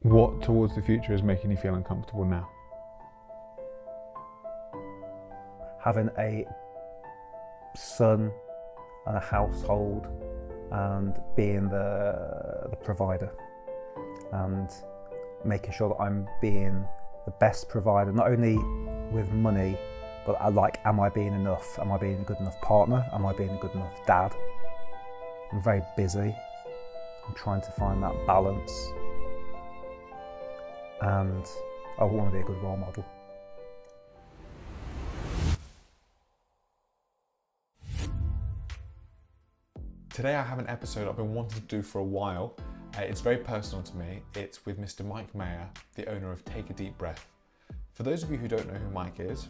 What towards the future is making you feel uncomfortable now? Having a son and a household and being the provider and making sure that I'm being the best provider, not only with money, but am I being enough? Am I being a good enough partner? Am I being a good enough dad? I'm very busy. I'm trying to find that balance. And I want to be a good role model. Today I have an episode I've been wanting to do for a while. It's very personal to me. It's with Mr. Mike Mayer, the owner of Take a Deep Breath. For those of you who don't know who Mike is,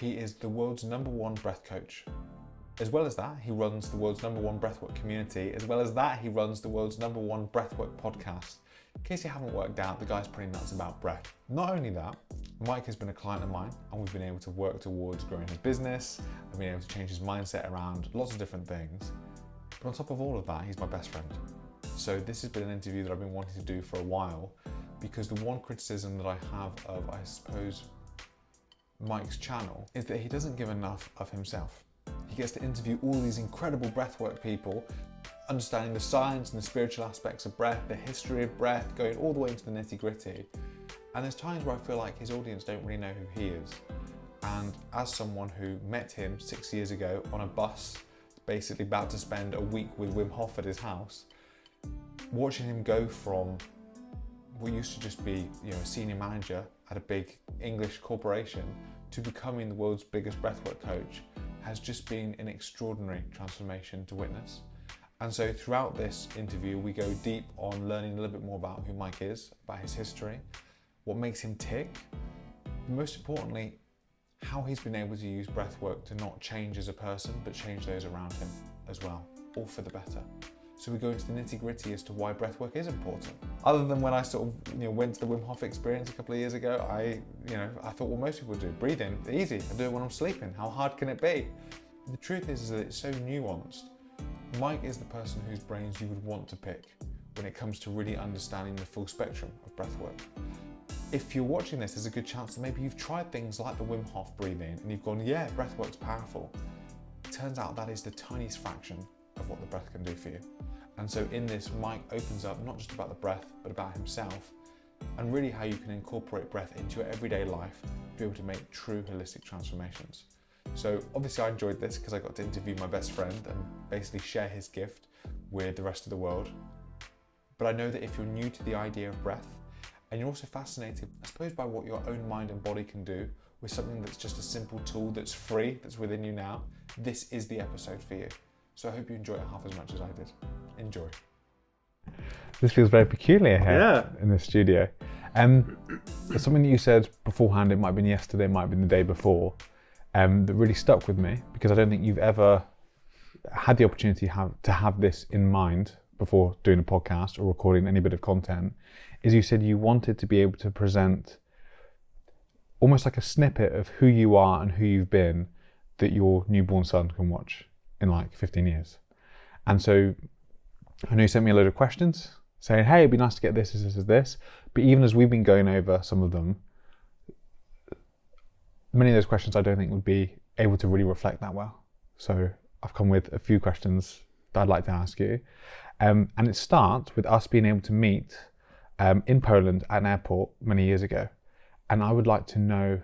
he is the world's #1 breath coach. As well as that, he runs the world's #1 breathwork community. As well as that, he runs the world's #1 breathwork podcast. In case you haven't worked out, the guy's pretty nuts about breath. Not only that, Mike has been a client of mine and we've been able to work towards growing his business and being able to change his mindset around lots of different things. But on top of all of that, he's my best friend. So this has been an interview that I've been wanting to do for a while, because the one criticism that I have of, I suppose, Mike's channel is that he doesn't give enough of himself. He gets to interview all these incredible breathwork people, understanding the science and the spiritual aspects of breath, the history of breath, going all the way into the nitty-gritty. And there's times where I feel like his audience don't really know who he is. And as someone who met him 6 years ago on a bus, basically about to spend a week with Wim Hof at his house, watching him go from what used to just be, a senior manager at a big English corporation to becoming the world's biggest breathwork coach has just been an extraordinary transformation to witness. And so throughout this interview, we go deep on learning a little bit more about who Mike is, about his history, what makes him tick, and most importantly, how he's been able to use breathwork to not change as a person, but change those around him as well, all for the better. So we go into the nitty-gritty as to why breathwork is important. Other than when I sort of went to the Wim Hof experience a couple of years ago, I thought what most people do, breathe in, easy, I do it when I'm sleeping, how hard can it be? The truth is that it's so nuanced. Mike is the person whose brains you would want to pick when it comes to really understanding the full spectrum of breathwork. If you're watching this, there's a good chance that maybe you've tried things like the Wim Hof breathing and you've gone, yeah, breathwork's powerful. It turns out that is the tiniest fraction of what the breath can do for you. And so in this, Mike opens up not just about the breath, but about himself and really how you can incorporate breath into your everyday life to be able to make true holistic transformations. So obviously I enjoyed this because I got to interview my best friend and basically share his gift with the rest of the world. But I know that if you're new to the idea of breath, and you're also fascinated, I suppose, by what your own mind and body can do with something that's just a simple tool that's free, that's within you now, this is the episode for you. So I hope you enjoy it half as much as I did. Enjoy. This feels very peculiar here in the studio. There's something that you said beforehand, it might have been yesterday, it might have been the day before, that really stuck with me, because I don't think you've ever had the opportunity to have this in mind before doing a podcast or recording any bit of content, is you said you wanted to be able to present almost like a snippet of who you are and who you've been that your newborn son can watch in like 15 years. And so I know you sent me a load of questions saying, hey, it'd be nice to get this, this. But even as we've been going over some of them, many of those questions I don't think would be able to really reflect that well. So I've come with a few questions that I'd like to ask you. And it starts with us being able to meet in Poland at an airport many years ago. And I would like to know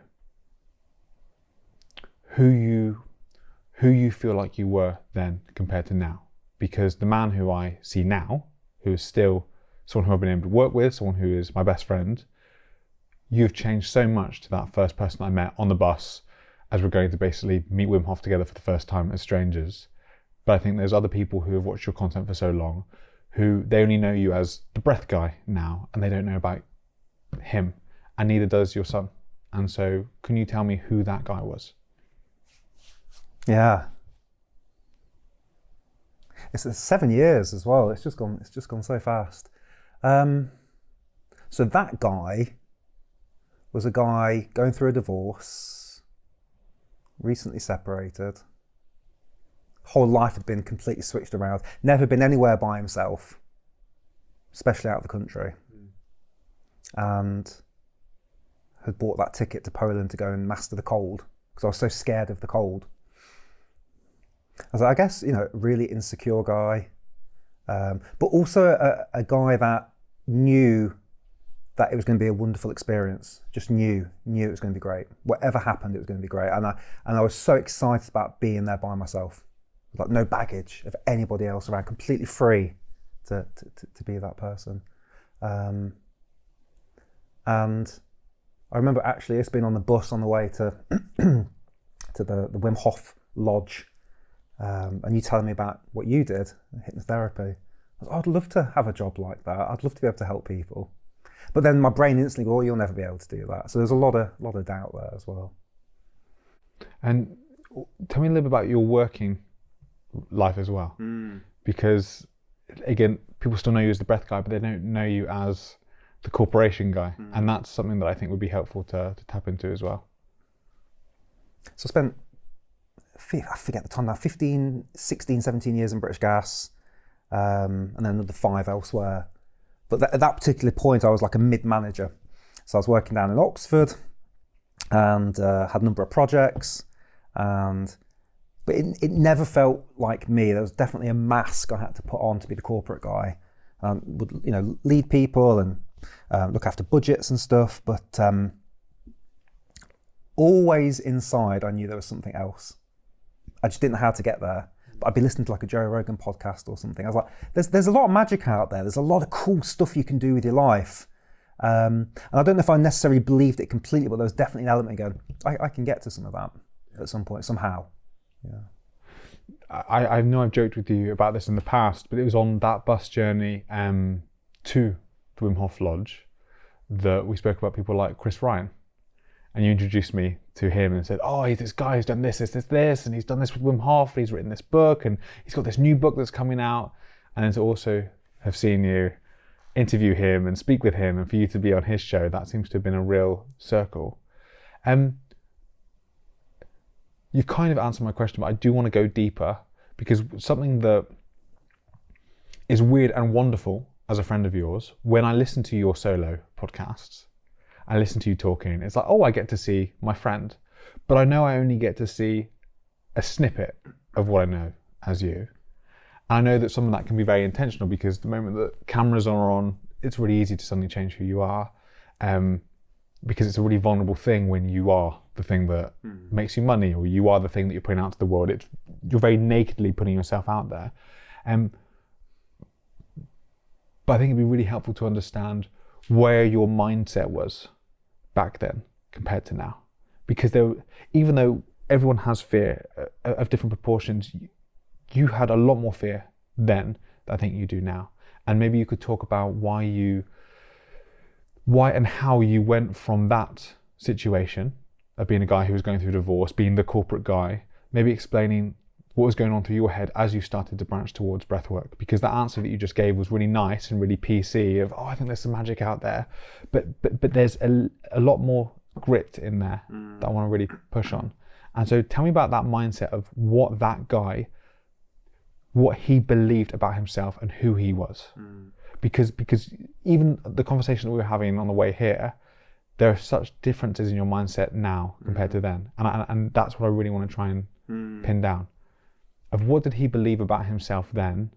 who you feel like you were then compared to now. Because the man who I see now, who is still someone who I've been able to work with, someone who is my best friend, you've changed so much to that first person I met on the bus as we're going to basically meet Wim Hof together for the first time as strangers. But I think there's other people who have watched your content for so long who they only know you as the breath guy now, and they don't know about him, and neither does your son. And so can you tell me who that guy was? Yeah. It's 7 years as well. It's just gone so fast. So that guy was a guy going through a divorce, recently separated. Whole life had been completely switched around. Never been anywhere by himself, especially out of the country. and had bought that ticket to Poland to go and master the cold because I was so scared of the cold. I was like, I guess, really insecure guy, but also a guy that knew that it was going to be a wonderful experience. Just knew it was going to be great. Whatever happened, it was going to be great. And I was so excited about being there by myself, like no baggage of anybody else around, completely free to be that person. And I remember actually it's been on the bus on the way to to the Wim Hof Lodge, and you telling me about what you did, hypnotherapy. I'd love to have a job like that. I'd love to be able to help people. But then my brain instantly goes, you'll never be able to do that. So there's a lot of doubt there as well. And tell me a little bit about your working life as well. Because, again, people still know you as the breath guy, but they don't know you as the corporation guy. And that's something that I think would be helpful to tap into as well. So I spent, I forget the time now, 15, 16, 17 years in British Gas, and then another 5 elsewhere. But at that particular point, I was like a mid-manager. So I was working down in Oxford and had a number of projects. But it never felt like me. There was definitely a mask I had to put on to be the corporate guy. Would lead people and look after budgets and stuff. But always inside, I knew there was something else. I just didn't know how to get there. I'd be listening to like a Joe Rogan podcast or something. I was like, there's a lot of magic out there. There's a lot of cool stuff you can do with your life. And I don't know if I necessarily believed it completely, but there was definitely an element of going, I can get to some of that at some point, somehow. Yeah. I know I've joked with you about this in the past, but it was on that bus journey to the Wim Hof Lodge that we spoke about people like Chris Ryan. And you introduced me to him and said, he's this guy who's done this, and he's done this with Wim Hof, and he's written this book, and he's got this new book that's coming out. And then to also have seen you interview him and speak with him, and for you to be on his show, that seems to have been a real circle. You've kind of answered my question, but I do want to go deeper, because something that is weird and wonderful as a friend of yours, when I listen to your solo podcasts, I listen to you talking, it's like, I get to see my friend, but I know I only get to see a snippet of what I know as you. And I know that some of that can be very intentional, because the moment that cameras are on, it's really easy to suddenly change who you are, because it's a really vulnerable thing when you are the thing that makes you money, or you are the thing that you're putting out to the world. You're very nakedly putting yourself out there. But I think it'd be really helpful to understand where your mindset was back then compared to now, because even though everyone has fear of different proportions, you had a lot more fear then than I think you do now. And maybe you could talk about why and how you went from that situation of being a guy who was going through divorce, being the corporate guy, maybe explaining what was going on through your head as you started to branch towards breathwork, because that answer that you just gave was really nice and really PC of, I think there's some magic out there, but there's a lot more grit in there that I want to really push on. And so tell me about that mindset of what that guy, what he believed about himself and who he was. Because even the conversation that we were having on the way here, there are such differences in your mindset now compared to then. And that's what I really want to try and pin down. Of what did he believe about himself then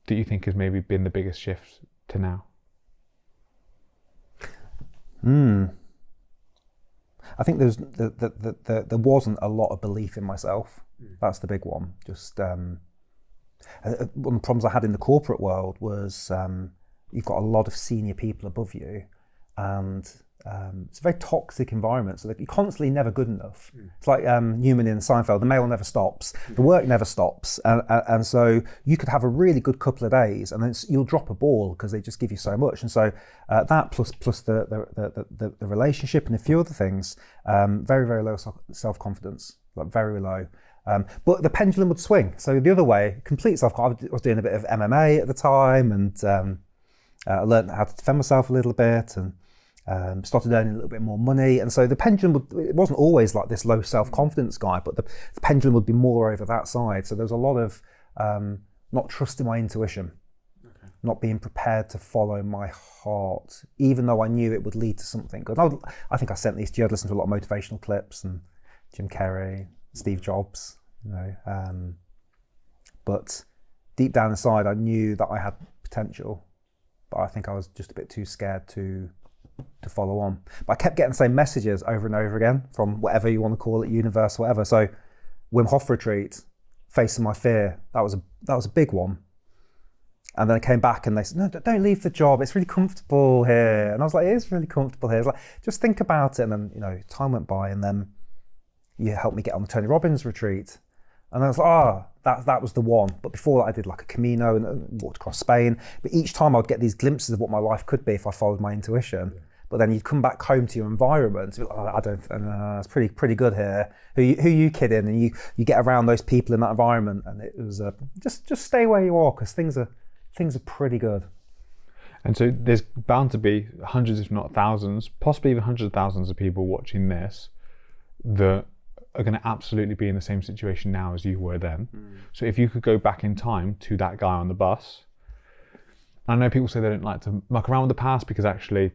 that you think has maybe been the biggest shift to now? I think there wasn't a lot of belief in myself. That's the big one. Just one of the problems I had in the corporate world was you've got a lot of senior people above you, and it's a very toxic environment, so that you're constantly never good enough. It's like Newman in Seinfeld, the mail never stops, the work never stops, and so you could have a really good couple of days and then you'll drop a ball because they just give you so much. And so that plus the relationship and a few other things, very, very low self-confidence, like very low. But the pendulum would swing, so the other way, complete self-confidence. I was doing a bit of MMA at the time, and I learned how to defend myself a little bit, and started earning a little bit more money. And so the pendulum it wasn't always like this low self-confidence guy, but the pendulum would be more over that side. So there was a lot of not trusting my intuition, not being prepared to follow my heart, even though I knew it would lead to something good. I think I sent these to you. I'd listened to a lot of motivational clips and Jim Carrey, Steve Jobs, but deep down inside, I knew that I had potential, but I think I was just a bit too scared to follow on. But I kept getting the same messages over and over again from whatever you want to call it, universe, whatever. So Wim Hof retreat, facing my fear, that was a big one. And then I came back and they said, no, don't leave the job. It's really comfortable here. And I was like, it is really comfortable here. It's like, just think about it. And then, time went by, and then you helped me get on the Tony Robbins retreat. And I was like, that was the one. But before that, I did like a Camino and walked across Spain. But each time I'd get these glimpses of what my life could be if I followed my intuition. Yeah. But then you'd come back home to your environment. And be like, it's pretty good here. Who you kidding? And you get around those people in that environment, and it was just stay where you are, because things are pretty good. And so there's bound to be hundreds, if not thousands, possibly even hundreds of thousands of people watching this that are going to absolutely be in the same situation now as you were then. So if you could go back in time to that guy on the bus, I know people say they don't like to muck around with the past because actually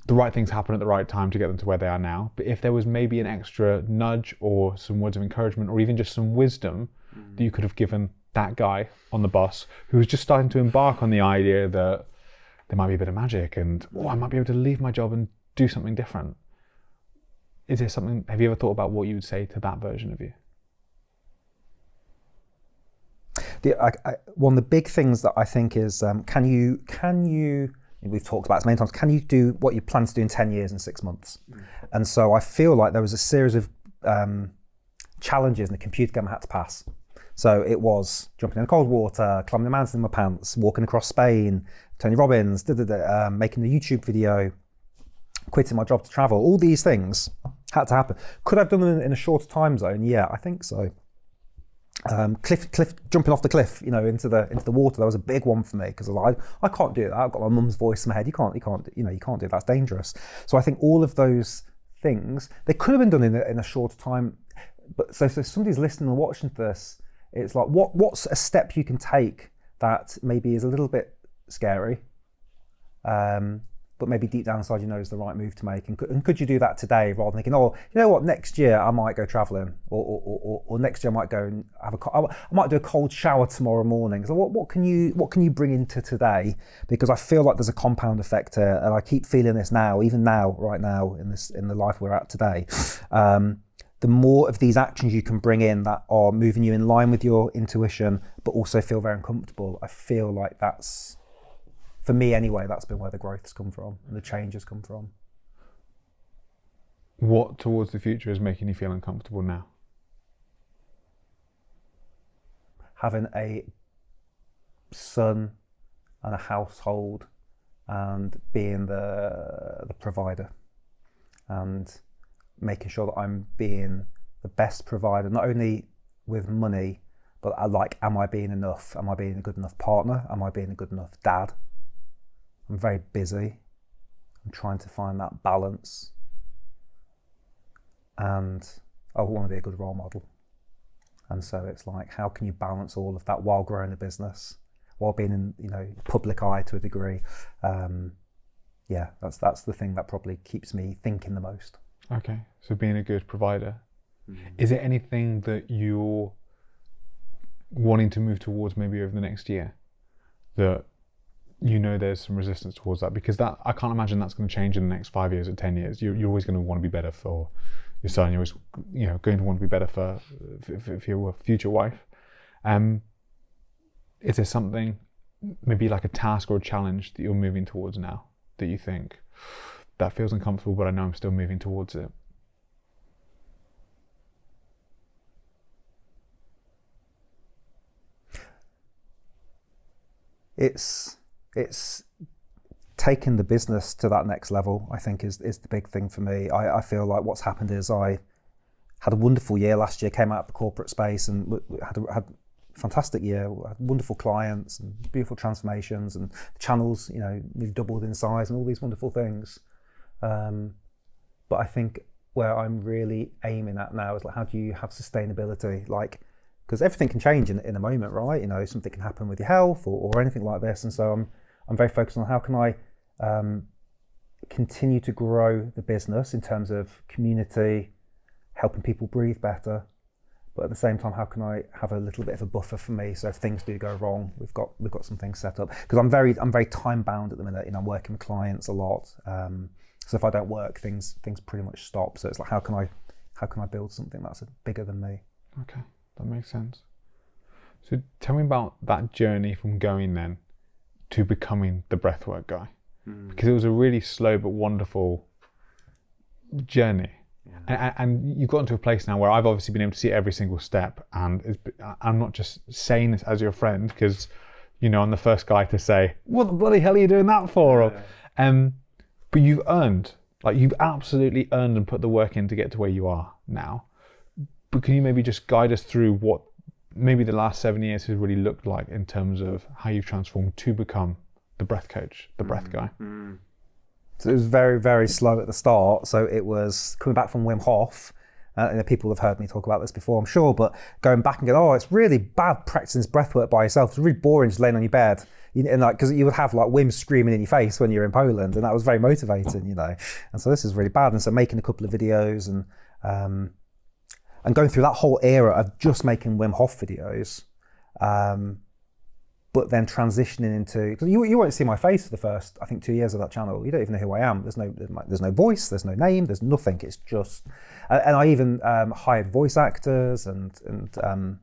the right things happen at the right time to get them to where they are now. But if there was maybe an extra nudge or some words of encouragement or even just some wisdom that you could have given that guy on the bus who was just starting to embark on the idea that there might be a bit of magic and I might be able to leave my job and do something different. Is there something, have you ever thought about what you would say to that version of you? One of the big things that I think is, can you, we've talked about it many times, can you do what you plan to do in 10 years in 6 months? And so I feel like there was a series of challenges in the computer game I had to pass. So it was jumping in the cold water, climbing the mountain in my pants, walking across Spain, Tony Robbins, making a YouTube video, quitting my job to travel. All these things had to happen. Could I have done them in a shorter time zone? Yeah, I think so. Cliff, jumping off the cliff, into the water. That was a big one for me because I can't do that. I've got my mum's voice in my head. You can't do it. That's dangerous. So I think all of those things, they could have been done in a shorter time. But so if somebody's listening and watching this, it's like, what's a step you can take that maybe is a little bit scary, but maybe deep down inside you know is the right move to make, and could you do that today rather than thinking, next year I might go traveling, or next year I might go and I might do a cold shower tomorrow morning. So what can you bring into today? Because I feel like there's a compound effect here, and I keep feeling this now, even now, right now in the life we're at today. The more of these actions you can bring in that are moving you in line with your intuition, but also feel very uncomfortable, I feel like that's, for me anyway, that's been where the growth has come from and the change has come from. What towards the future is making you feel uncomfortable now? Having a son and a household and being the provider, and making sure that I'm being the best provider, not only with money, but am I being enough? Am I being a good enough partner? Am I being a good enough dad? I'm very busy. I'm trying to find that balance. And I want to be a good role model. And so it's like, how can you balance all of that while growing a business, while being in, public eye to a degree? That's the thing that probably keeps me thinking the most. Okay, so being a good provider. Is there anything that you're wanting to move towards maybe over the next year that there's some resistance towards that? Because that, I can't imagine that's going to change in the next 5 years or 10 years. You're always going to want to be better for your son. You're always going to want to be better for your future wife. Is there something, maybe like a task or a challenge that you're moving towards now that you think, that feels uncomfortable, but I know I'm still moving towards it? It's taking the business to that next level, I think is the big thing for me. I feel like what's happened is I had a wonderful year last year, came out of the corporate space and had a fantastic year, had wonderful clients and beautiful transformations, and the channels, nearly doubled in size and all these wonderful things. But I think where I'm really aiming at now is like, how do you have sustainability? Like, because everything can change in a moment, right? You know, something can happen with your health or anything like this. And so I'm very focused on how can I continue to grow the business in terms of community, helping people breathe better, but at the same time, how can I have a little bit of a buffer for me so if things do go wrong, we've got some things set up. Because I'm very time bound at the minute. You know, I'm working with clients a lot, so if I don't work, things pretty much stop. So it's like, how can I build something that's bigger than me? Okay, that makes sense. So tell me about that journey from going then to becoming the breathwork guy, because it was a really slow but wonderful journey. And you've gotten to a place now where I've obviously been able to see every single step, and I'm not just saying this as your friend because, you know, I'm the first guy to say, what the bloody hell are you doing that for? But you've absolutely earned and put the work in to get to where you are now. But can you maybe just guide us through what maybe the last 7 years has really looked like in terms of how you've transformed to become the breath coach, the breath guy? So it was very, very slow at the start. So it was coming back from Wim Hof. And people have heard me talk about this before, I'm sure, but going back and going, oh, it's really bad practicing this breath work by yourself. It's really boring just laying on your bed. And like, because you would have like Wim screaming in your face when you're in Poland, and that was very motivating, you know. And so this is really bad. And so making a couple of videos and going through that whole era of just making Wim Hof videos, but then transitioning into, because you won't see my face for the first, I think, 2 years of that channel. You don't even know who I am. There's no voice, there's no name, there's nothing. It's just, and I even hired voice actors and you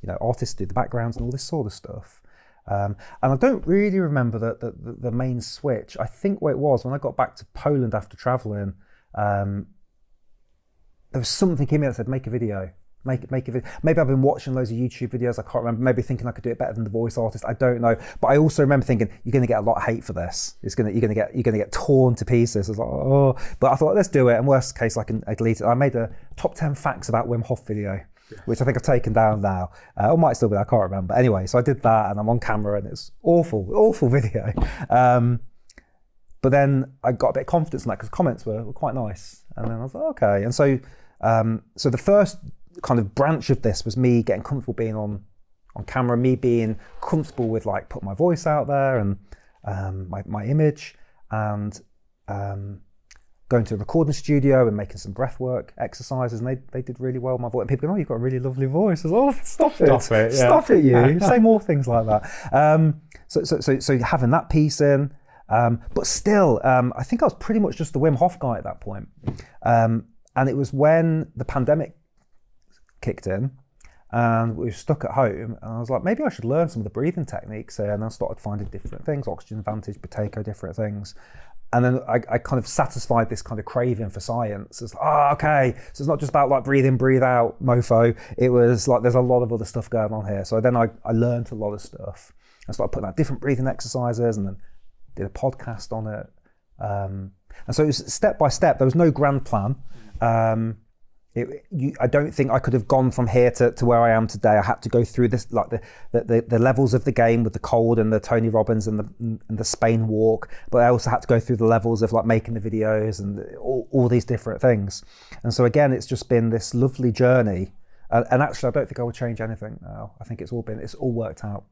know, artists to do the backgrounds and all this sort of stuff. And I don't really remember the main switch. I think what it was when I got back to Poland after traveling, there was something in me that said, make a video. Make a video. Maybe I've been watching loads of YouTube videos. I can't remember. Maybe thinking I could do it better than the voice artist. I don't know. But I also remember thinking you're going to get a lot of hate for this. You're going to get torn to pieces. I was like, oh. But I thought, let's do it. And worst case, I delete it. I made a top 10 facts about Wim Hof video, which I think I've taken down now. Or might still be there. I can't remember. Anyway, so I did that, and I'm on camera, and it's awful video. But then I got a bit of confidence in that because comments were quite nice. And then I was like, okay. And so, so the first kind of branch of this was me getting comfortable being on camera, me being comfortable with like putting my voice out there and my image, and going to a recording studio and making some breathwork exercises, and they did really well with my voice. And people go, oh, you've got a really lovely voice. I was like, oh, stop it, you. Say more things like that. So having that piece in, but still, I think I was pretty much just the Wim Hof guy at that point. And it was when the pandemic kicked in and we were stuck at home, and I was like, maybe I should learn some of the breathing techniques here. And I started finding different things, Oxygen Vantage, Buteyko, different things. And then I kind of satisfied this kind of craving for science. It's like, okay, so it's not just about like breathe in, breathe out, mofo. It was like, there's a lot of other stuff going on here. So then I learned a lot of stuff. I started putting out different breathing exercises and then did a podcast on it. And so it was step by step. There was no grand plan. I don't think I could have gone from here to where I am today. I had to go through this, like the levels of the game with the cold and the Tony Robbins and the Spain walk, but I also had to go through the levels of like making the videos and all these different things. And so again, it's just been this lovely journey. And actually, I don't think I would change anything now. I think it's all worked out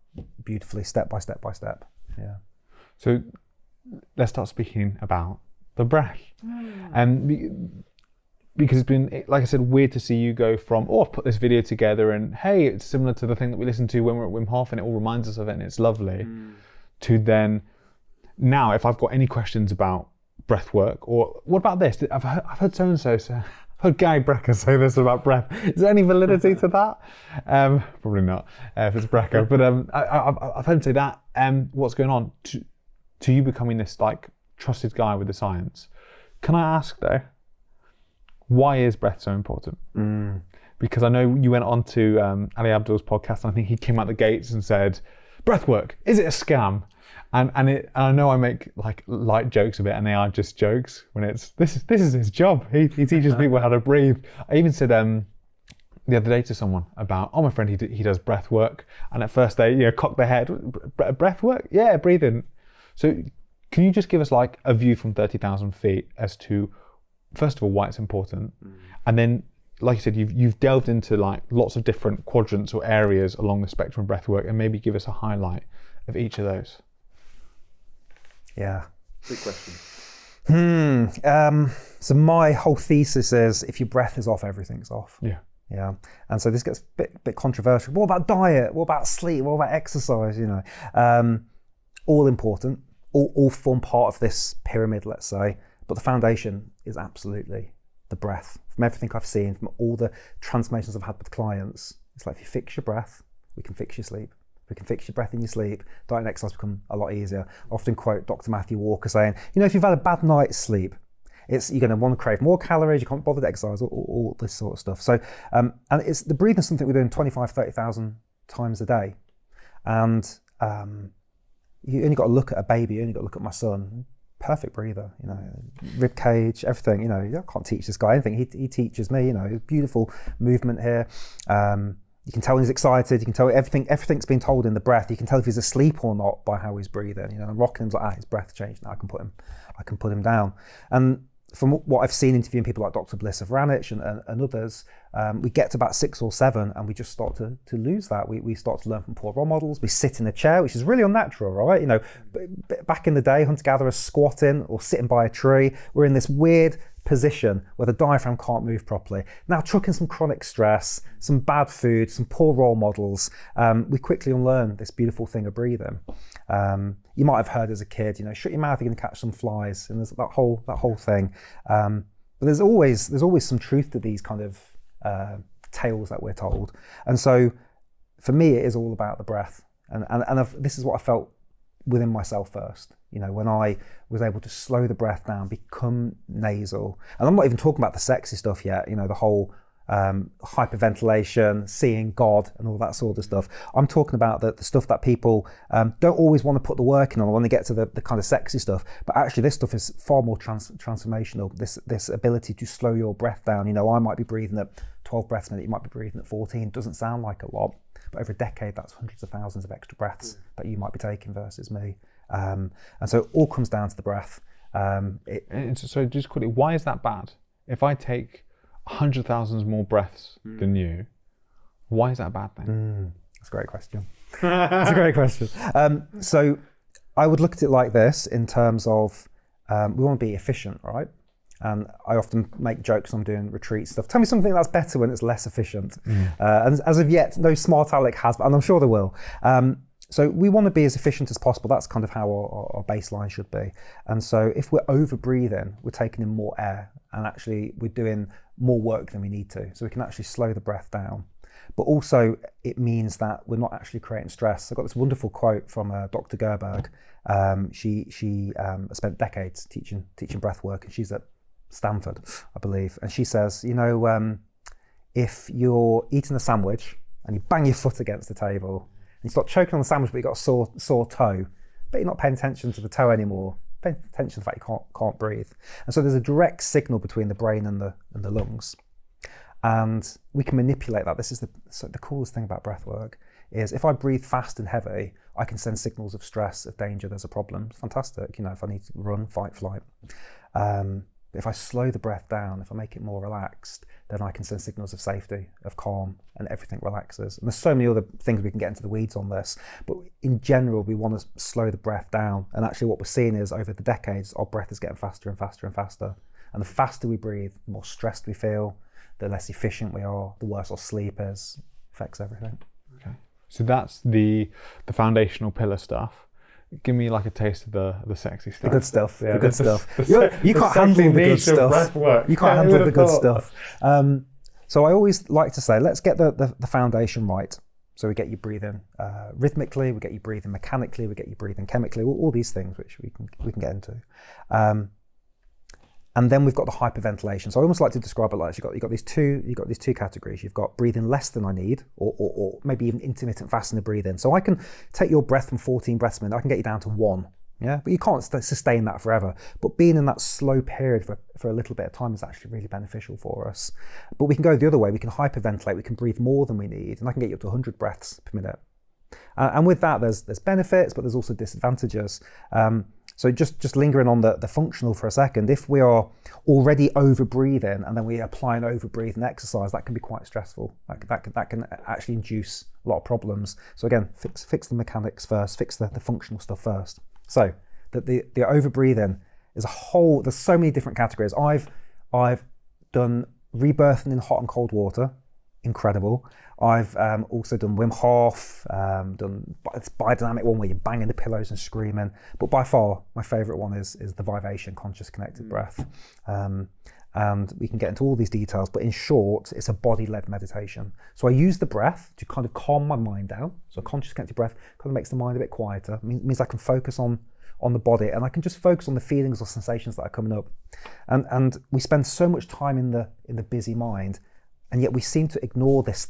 beautifully, step by step by step. Yeah. So let's start speaking about the breath. Because it's been, like I said, weird to see you go from, I've put this video together and hey, it's similar to the thing that we listened to when we're at Wim Hof and it all reminds us of it and it's lovely, to then, now if I've got any questions about breath work, or what about this? I've heard so-and-so say, I've heard Guy Brecker say this about breath. Is there any validity to that? Probably not, if it's Brecker, but I've heard him say that. What's going on to you becoming this like trusted guy with the science? Can I ask though, why is breath so important? Because I know you went on to Ali Abdaal's podcast, and I think he came out the gates and said, breath work, is it a scam? And I know I make like light jokes of it, and they are just jokes when it's, this is his job. He teaches people how to breathe. I even said the other day to someone about, my friend, he does breath work. And at first they cocked their head, breath work? Yeah, breathing. So can you just give us like a view from 30,000 feet as to, first of all, why it's important, and then like you said, you've delved into like lots of different quadrants or areas along the spectrum of breathwork, and maybe give us a highlight of each of those. Yeah. Big question. So my whole thesis is if your breath is off, everything's off. Yeah. Yeah. And so this gets a bit controversial. What about diet? What about sleep? What about exercise? You know, all important, all form part of this pyramid, let's say. But the foundation is absolutely the breath. From everything I've seen, from all the transformations I've had with clients, it's like if you fix your breath, we can fix your sleep. If we can fix your breath in your sleep, diet and exercise become a lot easier. I often quote Dr. Matthew Walker saying, you know, if you've had a bad night's sleep, you're going to want to crave more calories, you can't bother to exercise, all this sort of stuff. So, and it's the breathing is something we're doing 25, 30,000 times a day. And you only got to look at a baby, you only got to look at my son. Perfect breather, you know, rib cage, everything, you know, I can't teach this guy anything. He teaches me, you know, beautiful movement here. You can tell when he's excited, you can tell everything's been told in the breath. You can tell if he's asleep or not by how he's breathing. You know, I'm rocking him like, his breath changed, now I can put him down. And from what I've seen interviewing people like Dr. Bliss of Ranich and others, we get to about 6 or 7 and we just start to lose that. We start to learn from poor role models. We sit in a chair, which is really unnatural, right? You know, back in the day, hunter-gatherers squatting or sitting by a tree. We're in this weird position where the diaphragm can't move properly. Now, chuck in some chronic stress, some bad food, some poor role models, we quickly unlearn this beautiful thing of breathing. You might have heard as a kid, you know, shut your mouth, you're going to catch some flies, and there's that whole thing. But there's always some truth to these kind of tales that we're told. And so, for me, it is all about the breath, and this is what I felt within myself first. You know, when I was able to slow the breath down, become nasal, and I'm not even talking about the sexy stuff yet. You know, the whole hyperventilation, seeing God, and all that sort of stuff. I'm talking about the stuff that people don't always want to put the work in on when they get to the kind of sexy stuff. But actually, this stuff is far more transformational. This ability to slow your breath down. You know, I might be breathing at 12 breaths a minute. You might be breathing at 14. Doesn't sound like a lot, but over a decade, that's hundreds of thousands of extra breaths that you might be taking versus me. And so it all comes down to the breath. So just quickly, why is that bad? If I take 100,000 more breaths than you, why is that a bad thing? That's a great question. That's a great question. So I would look at it like this in terms of we want to be efficient, right? And I often make jokes when I'm doing retreat stuff. Tell me something that's better when it's less efficient. And as of yet, no smart aleck has, and I'm sure there will. So we want to be as efficient as possible. That's kind of how our baseline should be. And so if we're over breathing, we're taking in more air, and actually we're doing more work than we need to. So we can actually slow the breath down. But also it means that we're not actually creating stress. I got this wonderful quote from Dr. Gerberg. She spent decades teaching breath work, and she's at Stanford, I believe. And she says, you know, if you're eating a sandwich and you bang your foot against the table, you start choking on the sandwich, but you've got a sore toe, but you're not paying attention to the toe anymore. Paying attention to the fact you can't breathe. And so there's a direct signal between the brain and the lungs. And we can manipulate that. This is the coolest thing about breath work is if I breathe fast and heavy, I can send signals of stress, of danger, there's a problem. It's fantastic, you know, if I need to run, fight, flight. If I slow the breath down, if I make it more relaxed, then I can send signals of safety, of calm, and everything relaxes. And there's so many other things we can get into the weeds on this, but in general, we want to slow the breath down. And actually what we're seeing is over the decades, our breath is getting faster and faster and faster. And the faster we breathe, the more stressed we feel, the less efficient we are, the worse our sleep is, affects everything. Okay. So that's the foundational pillar stuff. Give me like a taste of the sexy stuff. The good stuff. Yeah, the good stuff. You can't handle the good stuff. You can't handle the good stuff. So I always like to say, let's get the foundation right. So we get you breathing rhythmically, we get you breathing mechanically, we get you breathing chemically, all these things which we can get into. And then we've got the hyperventilation. So I almost like to describe it like you've got these two categories. You've got breathing less than I need, or maybe even intermittent fasting to breathe in. So I can take your breath from 14 breaths a minute, I can get you down to 1. Yeah, but you can't sustain that forever. But being in that slow period for a little bit of time is actually really beneficial for us. But we can go the other way. We can hyperventilate. We can breathe more than we need, and I can get you up to 100 breaths per minute. And with that, there's benefits, but there's also disadvantages. So just lingering on the functional for a second, if we are already over breathing and then we apply an over breathing exercise, that can be quite stressful. That can actually induce a lot of problems. So again, fix the mechanics first, fix the functional stuff first. So the over breathing is there's so many different categories. I've done rebirthing in hot and cold water, incredible. I've also done Wim Hof, done it's biodynamic one where you're banging the pillows and screaming. But by far, my favourite one is the Vivation conscious connected breath. And we can get into all these details, but in short, it's a body-led meditation. So I use the breath to kind of calm my mind down. So conscious connected breath kind of makes the mind a bit quieter. It means I can focus on the body, and I can just focus on the feelings or sensations that are coming up. And we spend so much time in the busy mind, and yet we seem to ignore this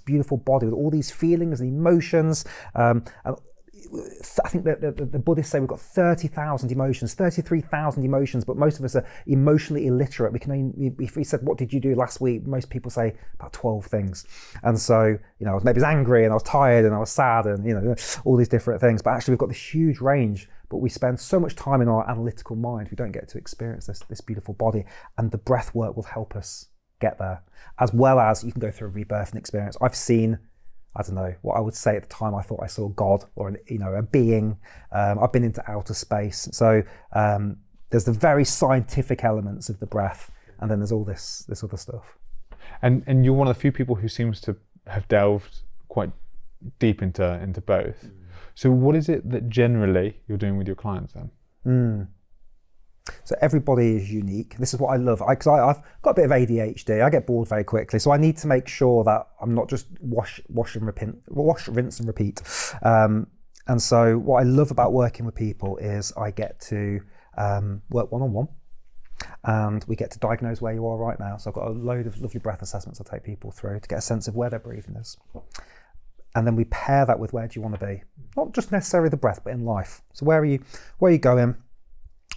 beautiful body with all these feelings and emotions. And I think that the Buddhists say we've got 30,000 emotions, 33,000 emotions, but most of us are emotionally illiterate. We can only, if we said, what did you do last week? Most people say about 12 things. And so, I was maybe angry and I was tired and I was sad and, all these different things. But actually we've got this huge range, but we spend so much time in our analytical mind, we don't get to experience this beautiful body. And the breath work will help us get there, as well as you can go through a rebirthing experience. I've seen, I don't know, what I would say at the time I thought I saw God or a being. I've been into outer space. So there's the very scientific elements of the breath, and then there's all this other stuff. And you're one of the few people who seems to have delved quite deep into both. So what is it that generally you're doing with your clients then? So everybody is unique. This is what I love. I've got a bit of ADHD. I get bored very quickly. So I need to make sure that I'm not just wash, rinse and repeat. And so what I love about working with people is I get to work one-on-one, and we get to diagnose where you are right now. So I've got a load of lovely breath assessments I take people through to get a sense of where their breathing is. And then we pair that with where do you want to be? Not just necessarily the breath, but in life. So where are you going?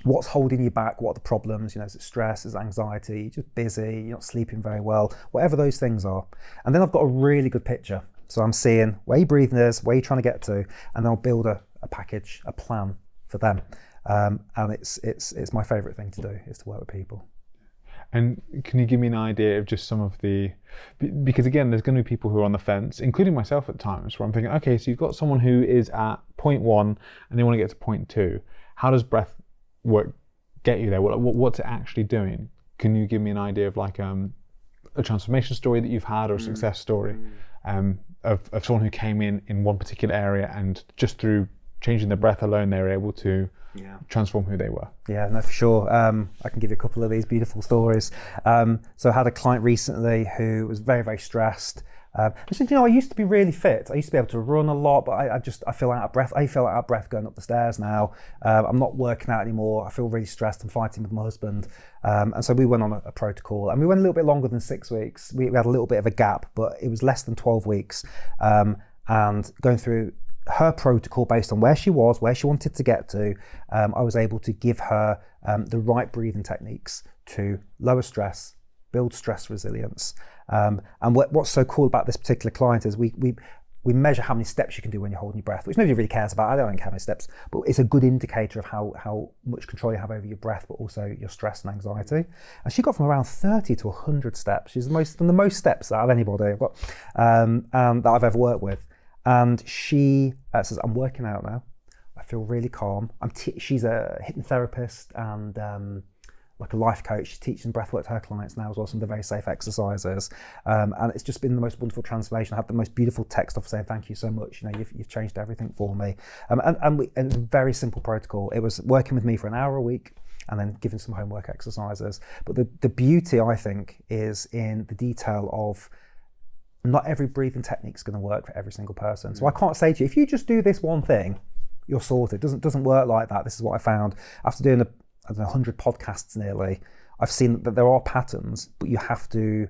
What's holding you back? What are the problems? Is it stress? Is it anxiety? You're just busy? You're not sleeping very well? Whatever those things are. And then I've got a really good picture. So I'm seeing where your breathing is, where you're trying to get to, and I'll build a package, a plan for them. And it's my favourite thing to do, is to work with people. And can you give me an idea of just some of because again, there's going to be people who are on the fence, including myself at times, where I'm thinking, okay, so you've got someone who is at point 1 and they want to get to point 2. How does breath work get you there? What's it actually doing? Can you give me an idea of like a transformation story that you've had, or a success story of someone who came in one particular area, and just through changing the breath alone, they were able to transform who they were? Yeah, no, for sure. I can give you a couple of these beautiful stories. So I had a client recently who was very, very stressed. I said, I used to be really fit. I used to be able to run a lot, but I feel out of breath. I feel out of breath going up the stairs now. I'm not working out anymore. I feel really stressed. I'm fighting with my husband. And so we went on a protocol, and we went a little bit longer than 6 weeks. We had a little bit of a gap, but it was less than 12 weeks. And going through her protocol based on where she was, where she wanted to get to, I was able to give her the right breathing techniques to lower stress, build stress resilience. And what's so cool about this particular client is we measure how many steps you can do when you're holding your breath, which nobody really cares about. I don't care how many steps, but it's a good indicator of how much control you have over your breath, but also your stress and anxiety. And she got from around 30 to 100 steps. She's the most steps out of anybody I've got, and that I've ever worked with. And she says, I'm working out now. I feel really calm. She's a hypnotherapist and like a life coach. She's teaching breathwork to her clients now as well, some of the very safe exercises. And it's just been the most wonderful transformation. I have the most beautiful text off saying, thank you so much. You've changed everything for me. And it was a very simple protocol. It was working with me for an hour a week and then giving some homework exercises. But the beauty, I think, is in the detail of not every breathing technique is going to work for every single person. So I can't say to you, if you just do this one thing, you're sorted. It doesn't work like that. This is what I found after doing 100 podcasts nearly. I've seen that there are patterns, but you have to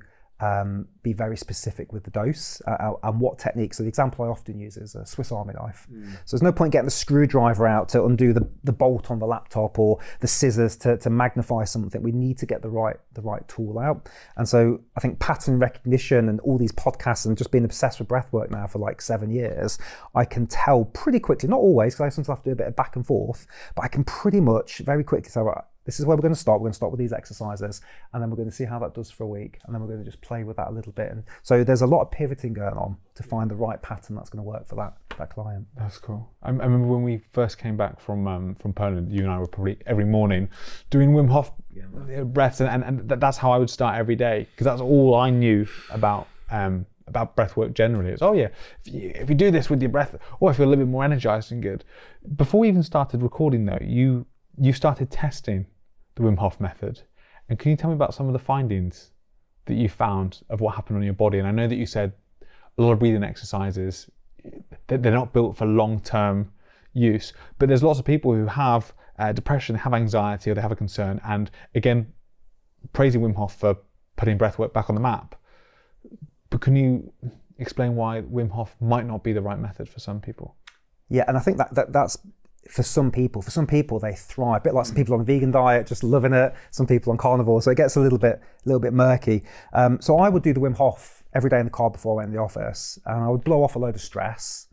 be very specific with the dose and what technique. So the example I often use is a Swiss Army knife. So there's no point getting the screwdriver out to undo the bolt on the laptop or the scissors to magnify something. We need to get the right tool out. And so I think pattern recognition and all these podcasts and just being obsessed with breathwork now for like 7 years, I can tell pretty quickly, not always, because I sometimes have to do a bit of back and forth, but I can pretty much very quickly say, right, this is where we're going to start. We're going to start with these exercises, and then we're going to see how that does for a week, and then we're going to just play with that a little bit. And so there's a lot of pivoting going on to find the right pattern that's going to work for that client. That's cool. I remember when we first came back from Poland, you and I were probably every morning doing Wim Hof breaths, and that's how I would start every day, because that's all I knew about breath work generally. It's, if you do this with your breath, I feel a little bit more energized and good. Before we even started recording though, you started testing the Wim Hof method. And can you tell me about some of the findings that you found of what happened on your body? And I know that you said a lot of breathing exercises, they're not built for long-term use, but there's lots of people who have depression, have anxiety, or they have a concern. And again, praising Wim Hof for putting breathwork back on the map. But can you explain why Wim Hof might not be the right method for some people? Yeah, and I think that's for some people they thrive, a bit like some people on a vegan diet, just loving it. Some people on carnivore, so it gets a little bit murky. So I would do the Wim Hof every day in the car before I went in the office, and I would blow off a load of stress,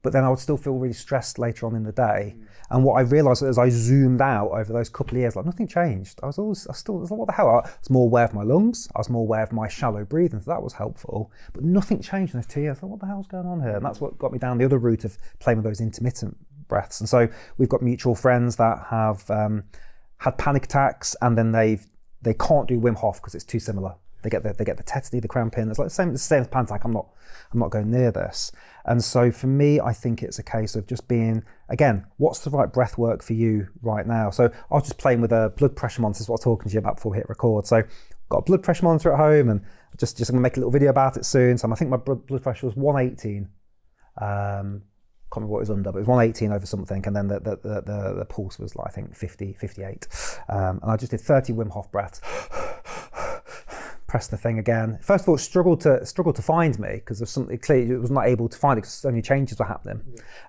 but then I would still feel really stressed later on in the day. And what I realised as I zoomed out over those couple of years, like nothing changed. I was like, what the hell? I was more aware of my lungs. I was more aware of my shallow breathing, so that was helpful. But nothing changed in those 2 years. Like, what the hell's going on here? And that's what got me down the other route of playing with those intermittent breaths. And so we've got mutual friends that have had panic attacks, and then they can't do Wim Hof because it's too similar. They get the tetany, the cramping. It's like the same as panic attack. I'm not going near this. And so for me, I think it's a case of just being, again, what's the right breath work for you right now? So I was just playing with a blood pressure monitor. This is what I was talking to you about before we hit record. So got a blood pressure monitor at home, and just going to make a little video about it soon. So I think my blood pressure was 118. Can't remember what it was under, but it was 118 over something, and then the pulse was like, I think 50, 58. And I just did 30 Wim Hof breaths. Press the thing again. First of all, it struggled to find me because there's something clearly it was not able to find it because only changes were happening.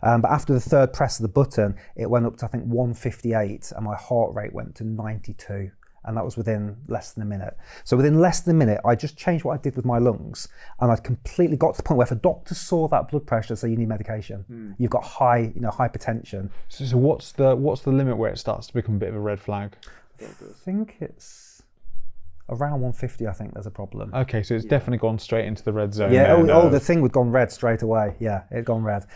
But after the third press of the button, it went up to I think 158, and my heart rate went to 92. And that was within less than a minute. So within less than a minute, I just changed what I did with my lungs, and I'd completely got to the point where if a doctor saw that blood pressure, say you need medication, you've got hypertension. So what's the limit where it starts to become a bit of a red flag? I think it's around 150. I think there's a problem. Okay, so it's definitely gone straight into the red zone. Yeah. The thing had gone red straight away. Yeah, it had gone red.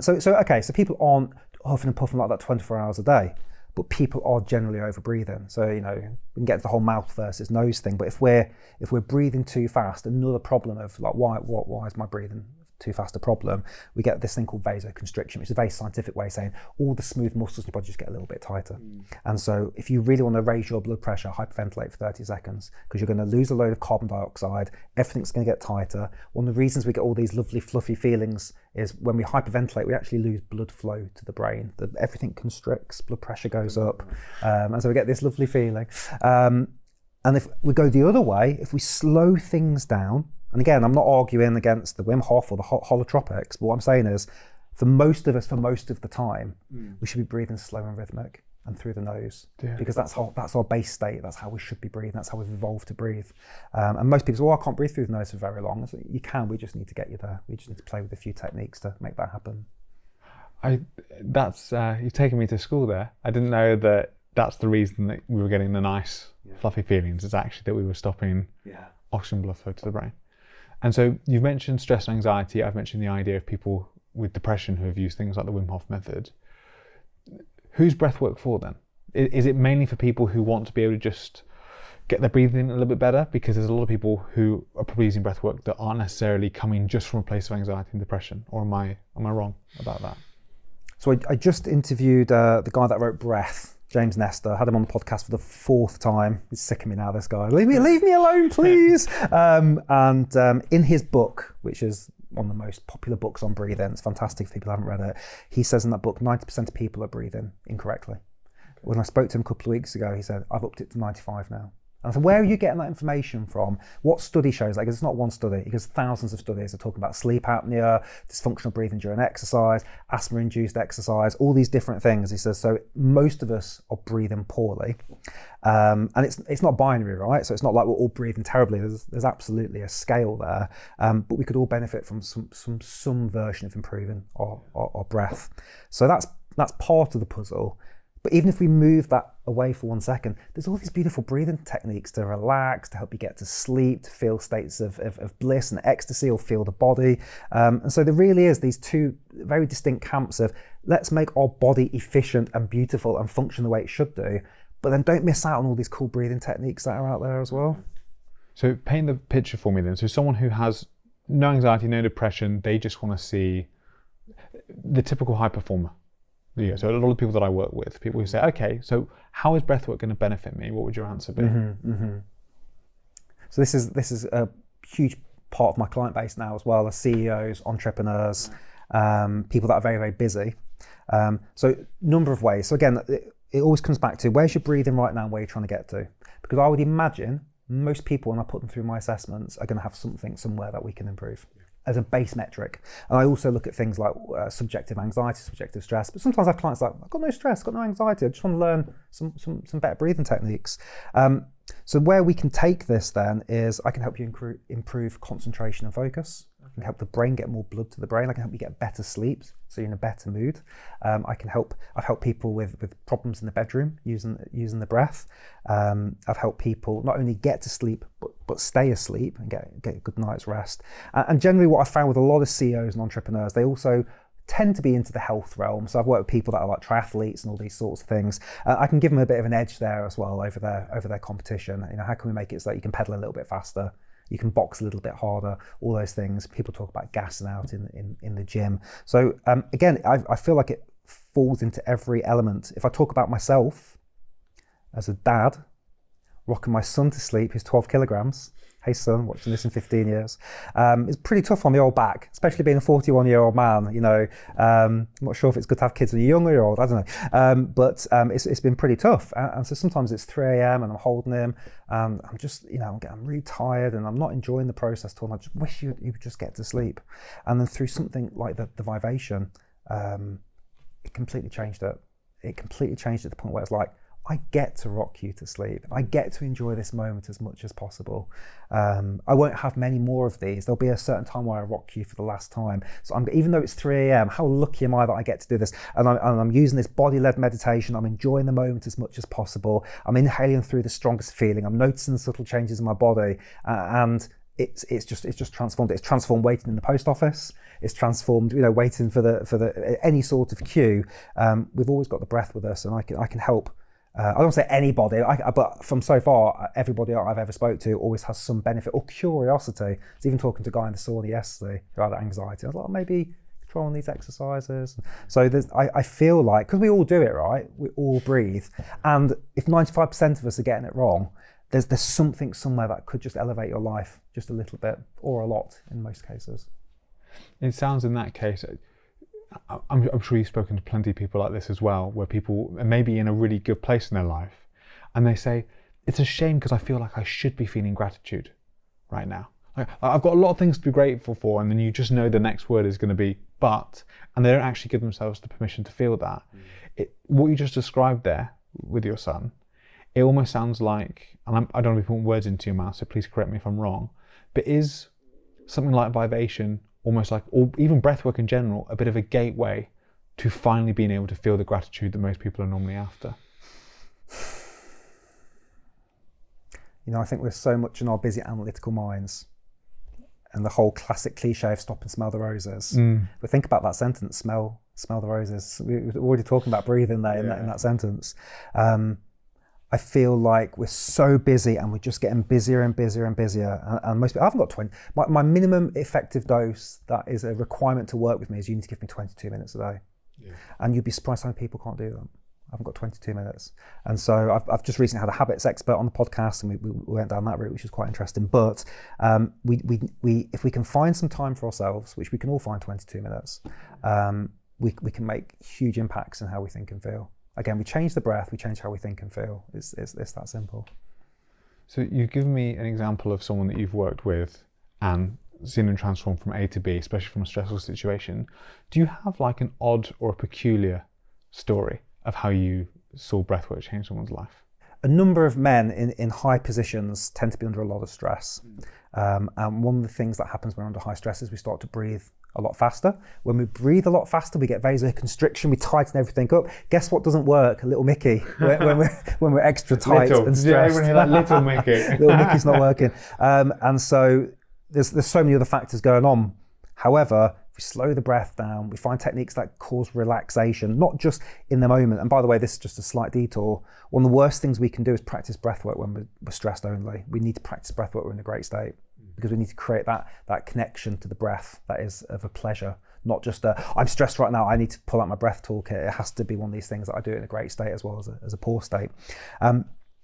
So people aren't huffing and puffing like that 24 hours a day. But people are generally over breathing. So, we can get to the whole mouth versus nose thing. But if we're breathing too fast, another problem of like, why is my breathing too fast a problem? We get this thing called vasoconstriction, which is a very scientific way of saying all the smooth muscles in your body just get a little bit tighter. And so if you really want to raise your blood pressure, hyperventilate for 30 seconds, because you're going to lose a load of carbon dioxide, everything's going to get tighter. One of the reasons we get all these lovely fluffy feelings is when we hyperventilate, we actually lose blood flow to the brain. Everything constricts, blood pressure goes up, and so we get this lovely feeling. And if we go the other way, if we slow things down, and again, I'm not arguing against the Wim Hof or the holotropics, but what I'm saying is, for most of us, for most of the time, we should be breathing slow and rhythmic and through the nose, because that's our base state. That's how we should be breathing. That's how we've evolved to breathe. And most people say, I can't breathe through the nose for very long. So you can. We just need to get you there. We just need to play with a few techniques to make that happen. You've taken me to school there. I didn't know that that's the reason that we were getting the nice fluffy feelings. It's actually that we were stopping oxygen blood flow to the brain. And so you've mentioned stress and anxiety. I've mentioned the idea of people with depression who have used things like the Wim Hof method. Who's breathwork for then? Is it mainly for people who want to be able to just get their breathing a little bit better? Because there's a lot of people who are probably using breathwork that aren't necessarily coming just from a place of anxiety and depression. Or am I wrong about that? So I just interviewed the guy that wrote Breath, James Nestor. Had him on the podcast for the 4th time. He's sick of me now, this guy. Leave me alone, please. And in his book, which is one of the most popular books on breathing, it's fantastic if people haven't read it, he says in that book 90% of people are breathing incorrectly. When I spoke to him a couple of weeks ago, he said, I've upped it to 95 now. And so where are you getting that information from? What study shows that? Because it's not one study, because thousands of studies are talking about sleep apnea, dysfunctional breathing during exercise, asthma-induced exercise, all these different things. He says, so most of us are breathing poorly. And it's not binary, right? So it's not like we're all breathing terribly. There's absolutely a scale there. But we could all benefit from some version of improving our breath. So that's part of the puzzle. But even if we move that away for 1 second, there's all these beautiful breathing techniques to relax, to help you get to sleep, to feel states of bliss and ecstasy, or feel the body. And so there really is these two very distinct camps of let's make our body efficient and beautiful and function the way it should do, but then don't miss out on all these cool breathing techniques that are out there as well. So paint the picture for me then. So someone who has no anxiety, no depression, they just want to see the typical high performer. Yeah, so a lot of people that I work with, people who say, okay, so how is breathwork going to benefit me? What would your answer be? So this is a huge part of my client base now as well, the CEOs, entrepreneurs, people that are very, very busy. So number of ways. So again, it always comes back to where's your breathing right now and where you're trying to get to. Because I would imagine most people, when I put them through my assessments, are going to have something somewhere that we can improve as a base metric. And I also look at things like subjective anxiety, subjective stress, but sometimes I have clients like, I've got no stress, I've got no anxiety, I just want to learn some better breathing techniques. So where we can take this then is I can help you improve concentration and focus. I can help the brain get more blood to the brain. I can help you get better sleep, so you're in a better mood. I've helped people with problems in the bedroom using the breath. I've helped people not only get to sleep, but stay asleep and get a good night's rest. And generally what I found with a lot of CEOs and entrepreneurs, they also tend to be into the health realm. So I've worked with people that are like triathletes and all these sorts of things. I can give them a bit of an edge there as well over their competition. You know, how can we make it so that you can pedal a little bit faster? You can box a little bit harder, all those things. People talk about gassing out in the gym. So again, I feel like it falls into every element. If I talk about myself as a dad, rocking my son to sleep, who's 12 kilograms. Hey son, watching this in 15 years. It's pretty tough on the old back, especially being a 41-year-old man, you know. I'm not sure if it's good to have kids when you're young or you're old, I don't know. But it's been pretty tough. And so sometimes it's 3 a.m. and I'm holding him and I'm just, you know, I'm really tired and I'm not enjoying the process at all. I just wish you would just get to sleep. And then through something like the Vivation, it completely changed it. It completely changed it to the point where it's like, I get to rock you to sleep. I get to enjoy this moment as much as possible. I won't have many more of these. There'll be a certain time where I rock you for the last time. So even though it's 3 a.m., how lucky am I that I get to do this? And I'm using this body-led meditation. I'm enjoying the moment as much as possible. I'm inhaling through the strongest feeling. I'm noticing the subtle changes in my body. And it's just transformed. It's transformed waiting in the post office. It's transformed, you know, waiting for the any sort of queue. We've always got the breath with us, and I can help. I don't say anybody, but from so far, everybody I've ever spoke to always has some benefit or curiosity. I was even talking to a guy in the sauna yesterday who had anxiety. I was like, maybe controlling these exercises. So I feel like, because we all do it, right? We all breathe. And if 95% of us are getting it wrong, there's something somewhere that could just elevate your life just a little bit, or a lot in most cases. It sounds in that case, I'm sure you've spoken to plenty of people like this as well, where people are maybe in a really good place in their life and they say, it's a shame because I feel like I should be feeling gratitude right now. Like, I've got a lot of things to be grateful for, and then you just know the next word is going to be but, and they don't actually give themselves the permission to feel that. What you just described there with your son, it almost sounds like, and I don't want to be putting words into your mouth, so please correct me if I'm wrong, but is something like Vivation almost like, or even breathwork in general, a bit of a gateway to finally being able to feel the gratitude that most people are normally after? You know, I think we're so much in our busy analytical minds and the whole classic cliche of stop and smell the roses. But think about that sentence, smell the roses. We were already talking about breathing there in that sentence. I feel like we're so busy and we're just getting busier and busier and busier. And most people, I haven't got 20. My minimum effective dose that is a requirement to work with me is you need to give me 22 minutes a day. Yeah. And you'd be surprised how many people can't do that. I haven't got 22 minutes. And so I've just recently had a habits expert on the podcast, and we went down that route, which was quite interesting. But we if we can find some time for ourselves, which we can all find 22 minutes, we can make huge impacts in how we think and feel. Again, we change the breath, we change how we think and feel. It's that simple. So you've given me an example of someone that you've worked with and seen them transform from A to B, especially from a stressful situation. Do you have like an odd or a peculiar story of how you saw breathwork change someone's life? A number of men in high positions tend to be under a lot of stress. And one of the things that happens when we're under high stress is we start to breathe a lot faster. When we breathe a lot faster, we get vasoconstriction, we tighten everything up. Guess what doesn't work? Little Mickey, when we're extra tight and stressed. Yeah, everyone hear that? Little Mickey. Little Mickey's not working. And so there's so many other factors going on. However, if we slow the breath down, we find techniques that cause relaxation, not just in the moment. And by the way, this is just a slight detour. One of the worst things we can do is practice breath work when we're stressed only. We need to practice breath work when we're in a great state, because we need to create that connection to the breath that is of a pleasure, not just I'm stressed right now, I need to pull out my breath toolkit. It has to be one of these things that I do in a great state as well as a poor state.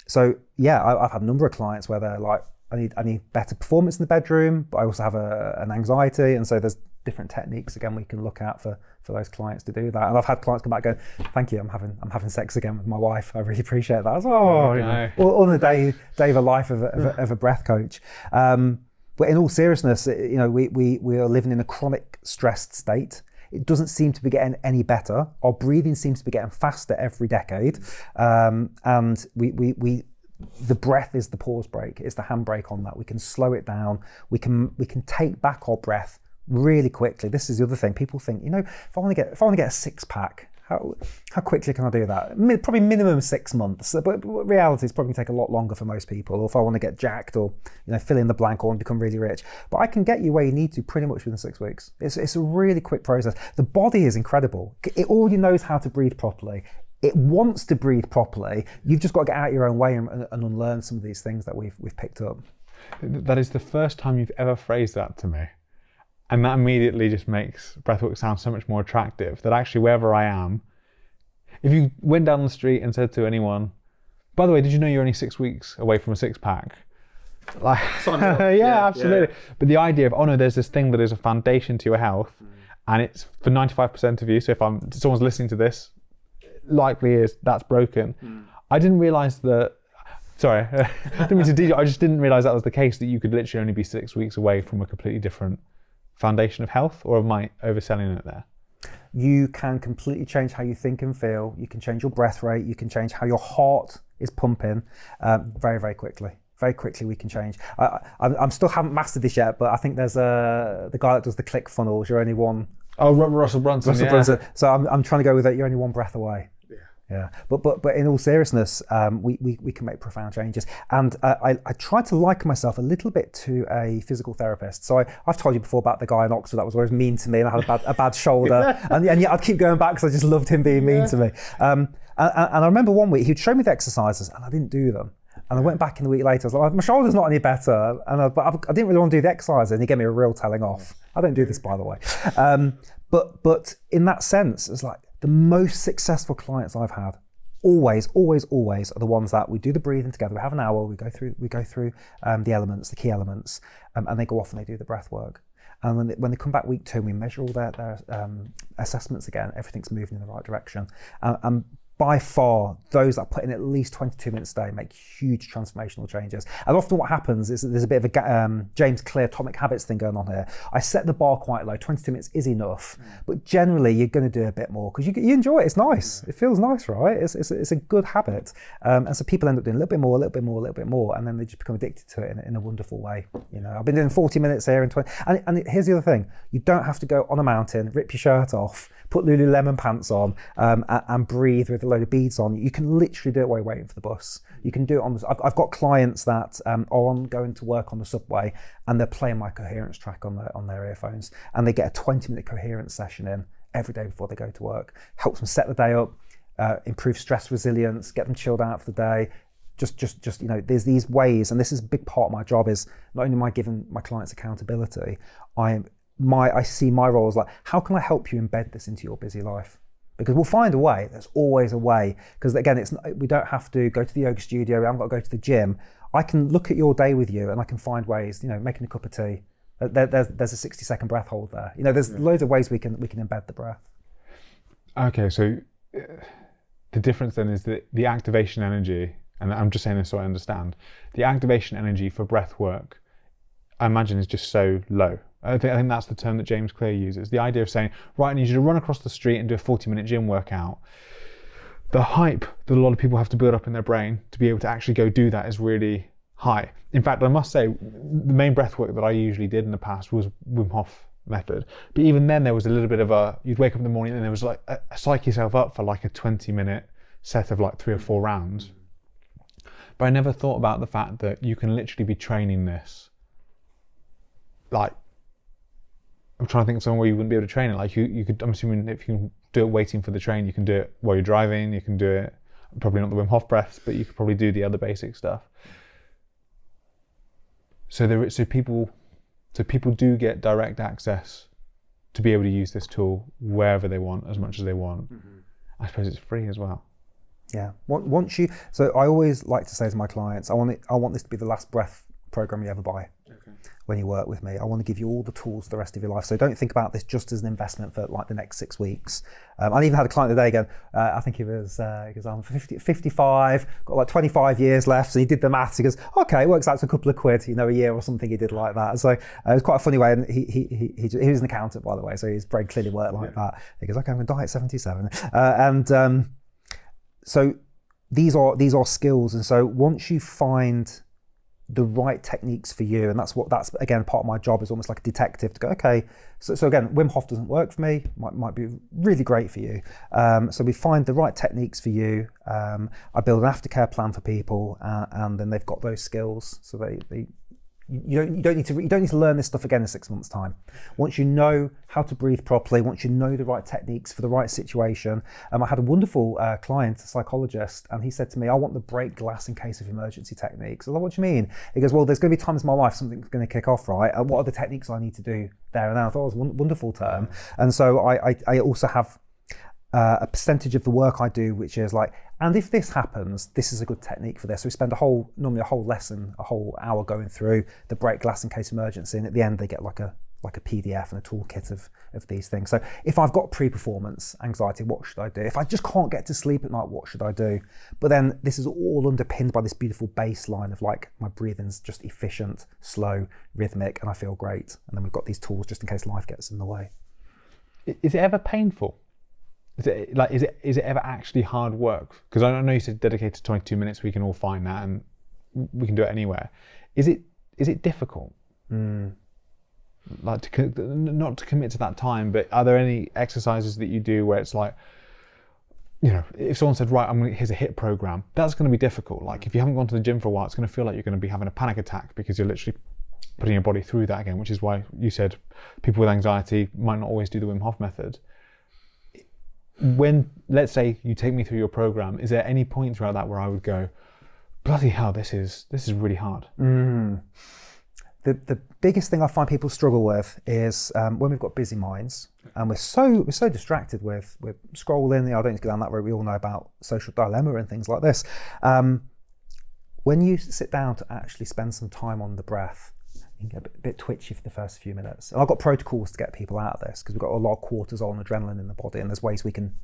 So yeah, I've had a number of clients where they're like, I need better performance in the bedroom, but I also have an anxiety, and so there's different techniques again we can look at for those clients to do that. And I've had clients come back going, thank you, I'm having sex again with my wife, I really appreciate that. I was all in the day of a life of a breath coach. But in all seriousness, we are living in a chronic stressed state. It doesn't seem to be getting any better. Our breathing seems to be getting faster every decade, and the breath is the pause brake. It's the handbrake on that. We can slow it down. We can take back our breath really quickly. This is the other thing. People think, if I want to get a six pack, how quickly can I do that? Probably minimum 6 months. But reality is probably take a lot longer for most people. Or if I want to get jacked, or fill in the blank, or become really rich. But I can get you where you need to pretty much within 6 weeks. It's a really quick process. The body is incredible. It already knows how to breathe properly. It wants to breathe properly. You've just got to get out your own way and unlearn some of these things that we've picked up. That is the first time you've ever phrased that to me. And that immediately just makes breathwork sound so much more attractive, that actually wherever I am, if you went down the street and said to anyone, by the way, did you know you're only 6 weeks away from a six pack? Like, yeah, absolutely. Yeah. But the idea of, oh no, there's this thing that is a foundation to your health, and it's for 95% of you. So if someone's listening to this, likely is that's broken. I didn't realize that, sorry, I didn't mean to detail, I just didn't realize that was the case, that you could literally only be 6 weeks away from a completely different foundation of health. Or am I overselling it there? You can completely change how you think and feel. You can change your breath rate. You can change how your heart is pumping very, very quickly. Very quickly we can change. I still haven't mastered this yet, but I think there's the guy that does the click funnels. You're only one. Oh, Russell Brunson. Brunson. So I'm trying to go with it. You're only one breath away. Yeah. But in all seriousness, we can make profound changes. And I try to liken myself a little bit to a physical therapist. So I've told you before about the guy in Oxford that was always mean to me, and I had a bad shoulder, and yet I'd keep going back because I just loved him being mean to me. And I remember one week he'd show me the exercises and I didn't do them. And I went back in the week later, I was like, my shoulder's not any better. But I didn't really want to do the exercise, and he gave me a real telling off. I don't do this, by the way. But in that sense, it's like the most successful clients I've had always are the ones that we do the breathing together. We have an hour, we go through the elements, the key elements, and they go off and they do the breath work. And when they come back week 2, we measure all their assessments again. Everything's moving in the right direction. And by far, those that put in at least 22 minutes a day make huge transformational changes. And often what happens is that there's a bit of a James Clear Atomic Habits thing going on here. I set the bar quite low, 22 minutes is enough, but generally you're going to do a bit more because you enjoy it, it's nice, it feels nice, right? It's a good habit. And so people end up doing a little bit more, and then they just become addicted to it in a wonderful way. I've been doing 40 minutes here and 20, and here's the other thing, you don't have to go on a mountain, rip your shirt off, put Lululemon pants on, and breathe with a load of beads on. You can literally do it while you're waiting for the bus. You can do it on I've got clients that are going to work on the subway, and they're playing my coherence track on their earphones, and they get a 20-minute coherence session in every day before they go to work. Helps them set the day up, improve stress resilience, get them chilled out for the day. Just there's these ways, and this is a big part of my job, is not only am I giving my clients accountability, I see my role as like, how can I help you embed this into your busy life? Because we'll find a way. There's always a way. Because again, we don't have to go to the yoga studio. We haven't got to go to the gym. I can look at your day with you, and I can find ways. Making a cup of tea. There's a 60-second breath hold there. There's loads of ways we can embed the breath. Okay, so the difference then is that the activation energy and I'm just saying this so I understand, the activation energy for breath work, I imagine, is just so low. I think that's the term that James Clear uses. The idea of saying, right, I need you to run across the street and do a 40-minute gym workout. The hype that a lot of people have to build up in their brain to be able to actually go do that is really high. In fact, I must say, the main breath work that I usually did in the past was Wim Hof method. But even then, there was a little bit of you'd wake up in the morning and there was like psych yourself up for like a 20-minute set of like 3 or 4 rounds. But I never thought about the fact that you can literally be training this. Like, I'm trying to think of somewhere you wouldn't be able to train it. Like you could, I'm assuming if you can do it waiting for the train, you can do it while you're driving, you can do it, probably not the Wim Hof breaths, but you could probably do the other basic stuff. So people do get direct access to be able to use this tool wherever they want, as much as they want. Mm-hmm. I suppose it's free as well. Yeah. So I always like to say to my clients, I want this to be the last breath program you ever buy. Okay. When you work with me, I want to give you all the tools for the rest of your life. So don't think about this just as an investment for like the next 6 weeks. I even had a client today again, I think he was, because I'm 55, got like 25 years left. So he did the maths. He goes, okay, it works out to a couple of quid, a year or something. He did like that. So it was quite a funny way. And he was an accountant, by the way. So his brain clearly worked like that. He goes, okay, I'm going to die at 77. So these are skills. And so once you find the right techniques for you, and that's again part of my job, is almost like a detective to go, okay, so again, Wim Hof doesn't work for me, might be really great for you. So we find the right techniques for you. I build an aftercare plan for people, and then they've got those skills. So you don't need to learn this stuff again in 6 months' time. Once you know how to breathe properly, once you know the right techniques for the right situation. I had a wonderful client, a psychologist, and he said to me, I want the break glass in case of emergency techniques. I was like, what do you mean? He goes, well, there's going to be times in my life something's going to kick off, right? And what are the techniques I need to do there and then? I thought it was a wonderful term. And so I also have a percentage of the work I do, which is like, and if this happens, this is a good technique for this. So we spend normally a whole lesson, a whole hour going through the break glass in case of emergency. And at the end, they get like a PDF and a toolkit of these things. So if I've got pre-performance anxiety, what should I do? If I just can't get to sleep at night, what should I do? But then this is all underpinned by this beautiful baseline of like, my breathing's just efficient, slow, rhythmic, and I feel great. And then we've got these tools just in case life gets in the way. Is it ever painful? Is it ever actually hard work? Because I know you said dedicated 22 minutes, we can all find that and we can do it anywhere. Is it difficult? Like not to commit to that time, but are there any exercises that you do where it's like, if someone said, right, here's a HIIT program, that's going to be difficult. Like if you haven't gone to the gym for a while, it's going to feel like you're going to be having a panic attack because you're literally putting your body through that again, which is why you said people with anxiety might not always do the Wim Hof method. When, let's say you take me through your program, is there any point throughout that where I would go, bloody hell, this is really hard? The biggest thing I find people struggle with is when we've got busy minds and we're so distracted with scrolling. I don't need to go down that road. We all know about social dilemma and things like this. When you sit down to actually spend some time on the breath, you can get a bit twitchy for the first few minutes. And I've got protocols to get people out of this because we've got a lot of cortisol and adrenaline in the body, and there's ways we can.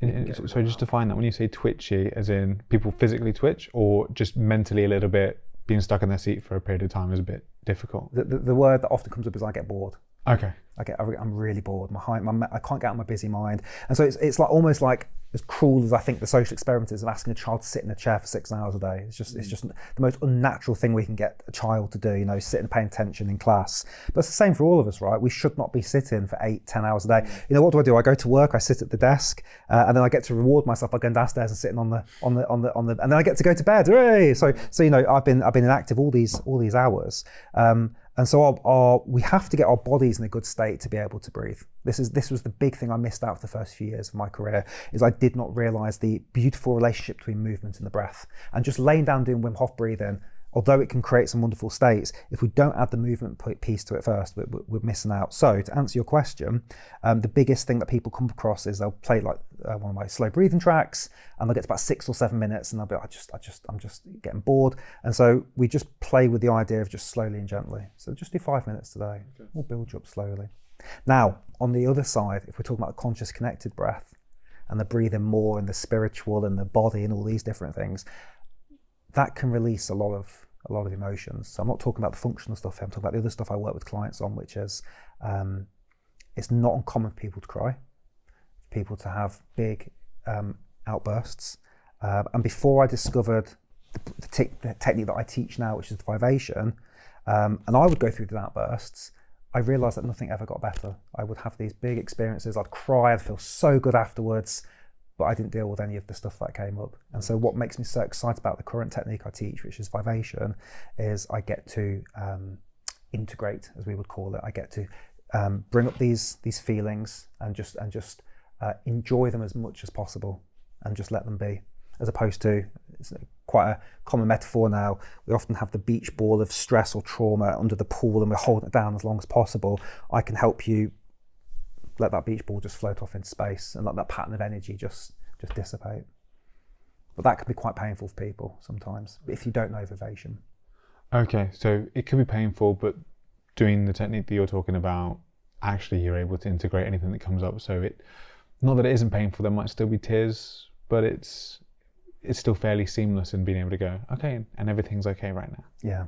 So just to find that, when you say twitchy, as in people physically twitch, or just mentally a little bit, being stuck in their seat for a period of time is a bit difficult? The word that often comes up is I get bored. Okay. I'm really bored. I can't get out of my busy mind, and so it's like almost like as cruel as I think the social experiment is of asking a child to sit in a chair for 6 hours a day. It's just the most unnatural thing we can get a child to do. Sit and pay attention in class. But it's the same for all of us, right? We should not be sitting for 8-10 hours a day. What do? I go to work. I sit at the desk, and then I get to reward myself by going downstairs and sitting on the, and then I get to go to bed. Hooray! So I've been inactive all these hours. And so we have to get our bodies in a good state to be able to breathe. This was the big thing I missed out for the first few years of my career, is I did not realize the beautiful relationship between movement and the breath. And just laying down doing Wim Hof breathing, although it can create some wonderful states, if we don't add the movement piece to it first, we're missing out. So to answer your question, the biggest thing that people come across is they'll play like one of my slow breathing tracks, and they'll get to about 6 or 7 minutes, and they'll be like, I'm just getting bored. And so we just play with the idea of just slowly and gently. So just do 5 minutes today. Okay. We'll build you up slowly. Now, on the other side, if we're talking about conscious connected breath and the breathing more and the spiritual and the body and all these different things, that can release a lot of emotions. So I'm not talking about the functional stuff here, I'm talking about the other stuff I work with clients on, which is it's not uncommon for people to cry, people to have big outbursts. And before I discovered the technique that I teach now, which is the Vivation, and I would go through the outbursts, I realised that nothing ever got better. I would have these big experiences, I'd cry, I'd feel so good afterwards, but I didn't deal with any of the stuff that came up. And so what makes me so excited about the current technique I teach, which is Vivation, is I get to integrate, as we would call it. I get to bring up these feelings and just enjoy them as much as possible and just let them be, as opposed to, it's quite a common metaphor now, we often have the beach ball of stress or trauma under the pool and we're holding it down as long as possible. I can help you let that beach ball just float off into space and let that pattern of energy just dissipate. But that can be quite painful for people sometimes, if you don't know Vivation. Okay, so it could be painful, but doing the technique that you're talking about, actually you're able to integrate anything that comes up. So not that it isn't painful, there might still be tears, but it's still fairly seamless in being able to go, okay, and everything's okay right now. Yeah.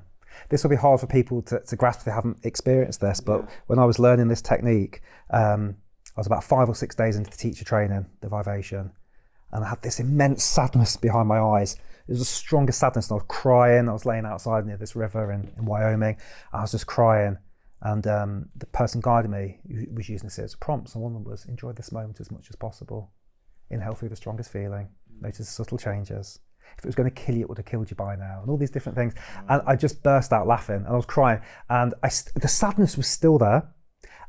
This will be hard for people to grasp if they haven't experienced this, but when I was learning this technique, I was about 5 or 6 days into the teacher training, the Vivation, and I had this immense sadness behind my eyes. It was the strongest sadness, and I was crying. I was laying outside near this river in Wyoming. I was just crying, and the person guiding me was using a series of prompts, and one of them was, enjoy this moment as much as possible. Inhale through the strongest feeling. Notice the subtle changes. If it was going to kill you, it would have killed you by now, and all these different things. And I just burst out laughing, and I was crying, and the sadness was still there,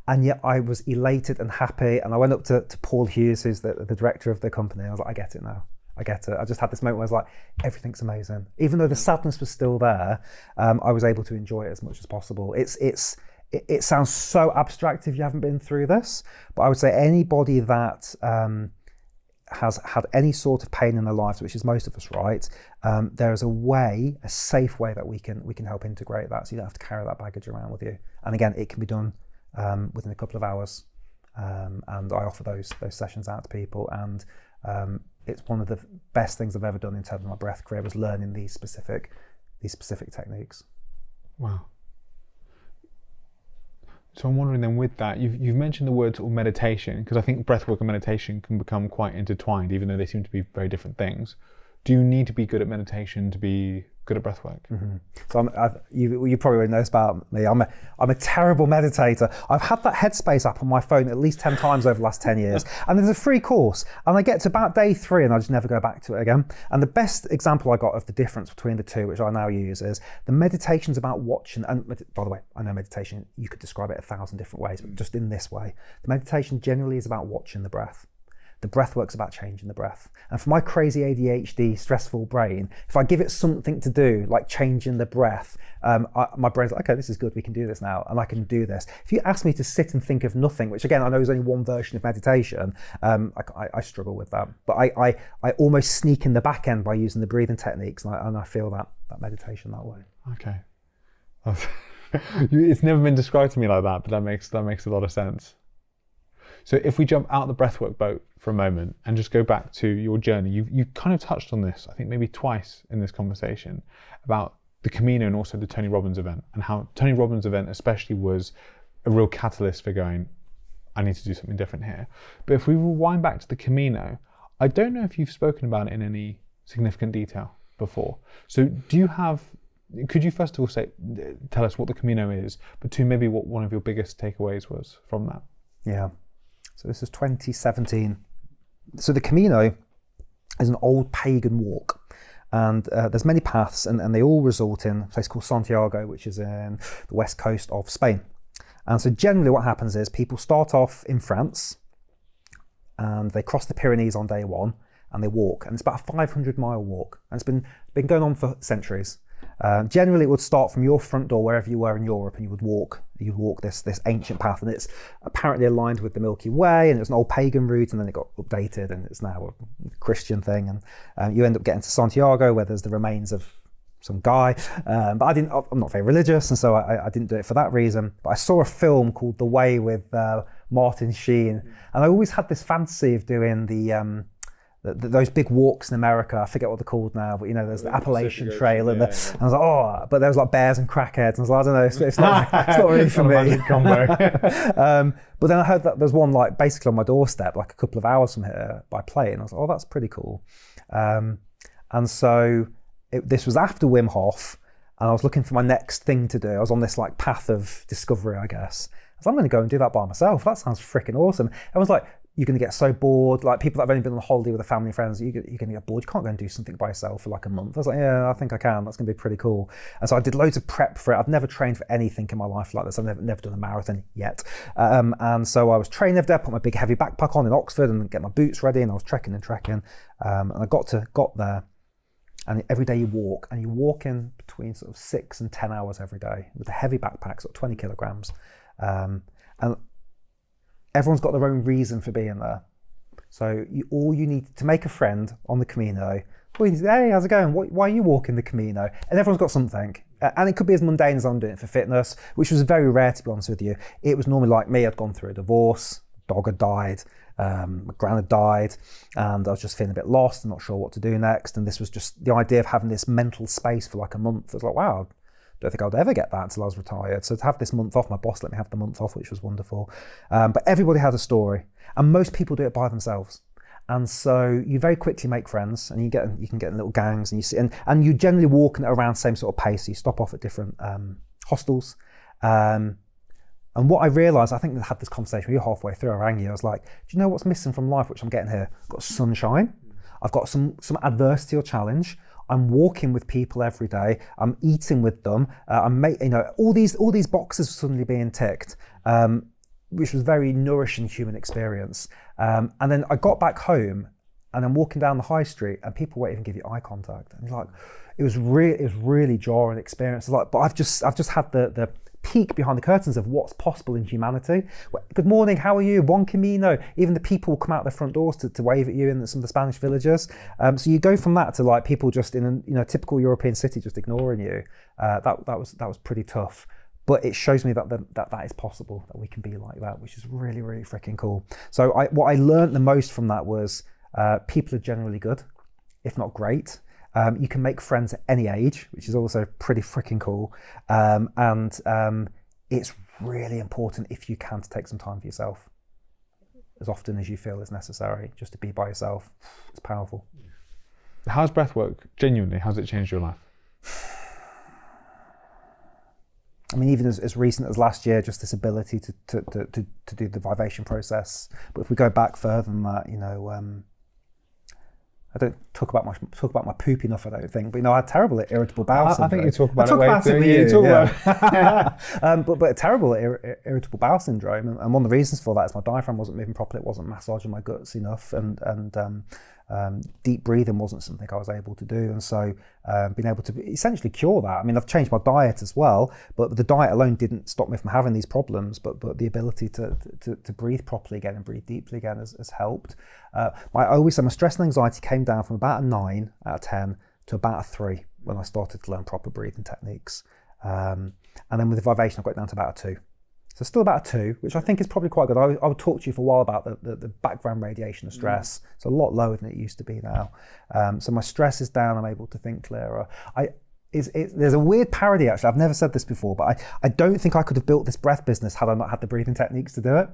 and yet I was elated and happy. And I went up to Paul Hughes, who's the director of the company, and I was like, I get it now. I get it. I just had this moment where I was like, everything's amazing. Even though the sadness was still there, I was able to enjoy it as much as possible. It sounds so abstract if you haven't been through this, but I would say anybody that has had any sort of pain in their lives, which is most of us, right? There is a safe way that we can help integrate that, so you don't have to carry that baggage around with you. And again, it can be done within a couple of hours, and I offer those sessions out to people. And it's one of the best things I've ever done in terms of my breath career, was learning these specific techniques. Wow. So I'm wondering then, with that, you've mentioned the word sort of meditation, because I think breathwork and meditation can become quite intertwined, even though they seem to be very different things. Do you need to be good at meditation to be good at breathwork? Mm-hmm. So you probably already know this about me. I'm a terrible meditator. I've had that Headspace app on my phone at least 10 times over the last 10 years. And there's a free course. And I get to about day 3 and I just never go back to it again. And the best example I got of the difference between the two, which I now use, is the meditation's about watching. And by the way, I know meditation, you could describe it 1,000 different ways, but just in this way, the meditation generally is about watching the breath. The breath work's about changing the breath. And for my crazy ADHD, stressful brain, if I give it something to do, like changing the breath, my brain's like, okay, this is good, we can do this now, and I can do this. If you ask me to sit and think of nothing, which again, I know is only one version of meditation, I struggle with that. But I almost sneak in the back end by using the breathing techniques, and I feel that meditation that way. Okay. It's never been described to me like that, but that makes a lot of sense. So if we jump out the breathwork boat for a moment and just go back to your journey, you kind of touched on this, I think maybe twice in this conversation, about the Camino and also the Tony Robbins event, and how Tony Robbins event especially was a real catalyst for going, I need to do something different here. But if we rewind back to the Camino, I don't know if you've spoken about it in any significant detail before. So could you first of all tell us what the Camino is, but 2, maybe what one of your biggest takeaways was from that? Yeah. So this is 2017. So the Camino is an old pagan walk, and there's many paths, and they all result in a place called Santiago, which is in the west coast of Spain. And so generally what happens is people start off in France, and they cross the Pyrenees on day 1, and they walk, and it's about a 500-mile walk, and it's been going on for centuries. Generally, it would start from your front door, wherever you were in Europe, and you would walk this ancient path, and it's apparently aligned with the Milky Way, and it's an old pagan route, and then it got updated, and it's now a Christian thing, and you end up getting to Santiago, where there's the remains of some guy, but I'm not very religious, and so I didn't do it for that reason. But I saw a film called The Way with Martin Sheen, and I always had this fantasy of doing the those big walks in America. I forget what they're called now, but there's the Appalachian Trail, and yeah. and I was like, oh, but there was like bears and crackheads, and I was like, I don't know, it's not really for me. Combo. But then I heard that there's one like basically on my doorstep, like a couple of hours from here by plane. And I was like, oh, that's pretty cool. And so this was after Wim Hof, and I was looking for my next thing to do. I was on this like path of discovery, I guess. I was like, I'm going to go and do that by myself. That sounds freaking awesome. Everyone's like, you're going to get so bored. Like people that have only been on holiday with a family and friends, you're going to get bored. You can't go and do something by yourself for like a month. I was like, yeah, I think I can. That's going to be pretty cool. And so I did loads of prep for it. I've never trained for anything in my life like this. I've never done a marathon yet. And so I was training every day. I put my big heavy backpack on in Oxford and get my boots ready. And I was trekking. And I got there. And every day you walk in between sort of 6 and 10 hours every day with a heavy backpack, sort of 20 kilograms. And everyone's got their own reason for being there. So all you need to make a friend on the Camino, hey, how's it going? Why are you walking the Camino? And everyone's got something. And it could be as mundane as I'm doing it for fitness, which was very rare, to be honest with you. It was normally like me, I'd gone through a divorce, dog had died, my gran had died, and I was just feeling a bit lost and not sure what to do next. And this was just the idea of having this mental space for like a month. I was like, wow, don't think I'd ever get that until I was retired. So to have this month off, my boss let me have the month off, which was wonderful. But everybody had a story, and most people do it by themselves. And so you very quickly make friends, and you can get in little gangs, and you see, and you generally walk around the same sort of pace. So you stop off at different hostels. And what I realised, I think I had this conversation with you halfway through, I rang you, I was like, do you know what's missing from life, which I'm getting here? I've got sunshine, I've got some adversity or challenge, I'm walking with people every day, I'm eating with them, all these boxes suddenly being ticked, which was a very nourishing human experience. And then I got back home, and I'm walking down the high street, and people won't even give you eye contact. And like, it was really jarring experience. Like, but I've just had the peek behind the curtains of what's possible in humanity. Good morning, how are you? Bon Camino. Even the people will come out their front doors to wave at you in some of the Spanish villages. So you go from that to like people just in a typical European city just ignoring you. That was pretty tough. But it shows me that is possible, that we can be like that, which is really, really freaking cool. So what I learned the most from that was people are generally good, if not great. You can make friends at any age, which is also pretty freaking cool. And it's really important, if you can, to take some time for yourself as often as you feel is necessary, just to be by yourself. It's powerful. How's breathwork, genuinely, how's it changed your life? I mean, even as recent as last year, just this ability to do the vivation process. But if we go back further than that, I don't talk about my poop enough, I don't think. But I had terrible irritable bowel syndrome. I think you talk about but a terrible irritable bowel syndrome, and one of the reasons for that is my diaphragm wasn't moving properly. It wasn't massaging my guts enough, and deep breathing wasn't something I was able to do. And so being able to essentially cure that. I mean, I've changed my diet as well, but the diet alone didn't stop me from having these problems. But the ability to breathe properly again and breathe deeply again has helped. I always say my stress and anxiety came down from about a 9 out of 10 to about a 3 when I started to learn proper breathing techniques. And then with the vivation, I got it down to about a 2. So still about a 2, which I think is probably quite good. I would talk to you for a while about the background radiation of stress. It's a lot lower than it used to be now. So my stress is down, I'm able to think clearer. There's a weird parody, actually. I've never said this before, but I don't think I could have built this breath business had I not had the breathing techniques to do it.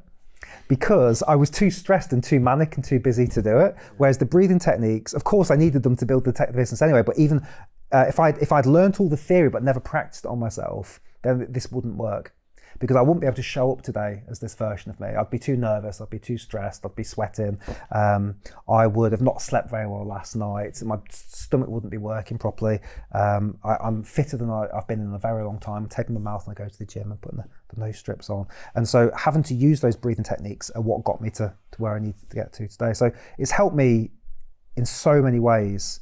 Because I was too stressed and too manic and too busy to do it. Whereas the breathing techniques, of course I needed them to build the business anyway, but even if I'd learned all the theory but never practiced it on myself, then this wouldn't work. Because I wouldn't be able to show up today as this version of me. I'd be too nervous, I'd be too stressed, I'd be sweating. I would have not slept very well last night. My stomach wouldn't be working properly. I'm fitter than I've been in a very long time. I'm taking my mouth when I go to the gym and putting the nose strips on. And so having to use those breathing techniques are what got me to where I needed to get to today. So it's helped me in so many ways.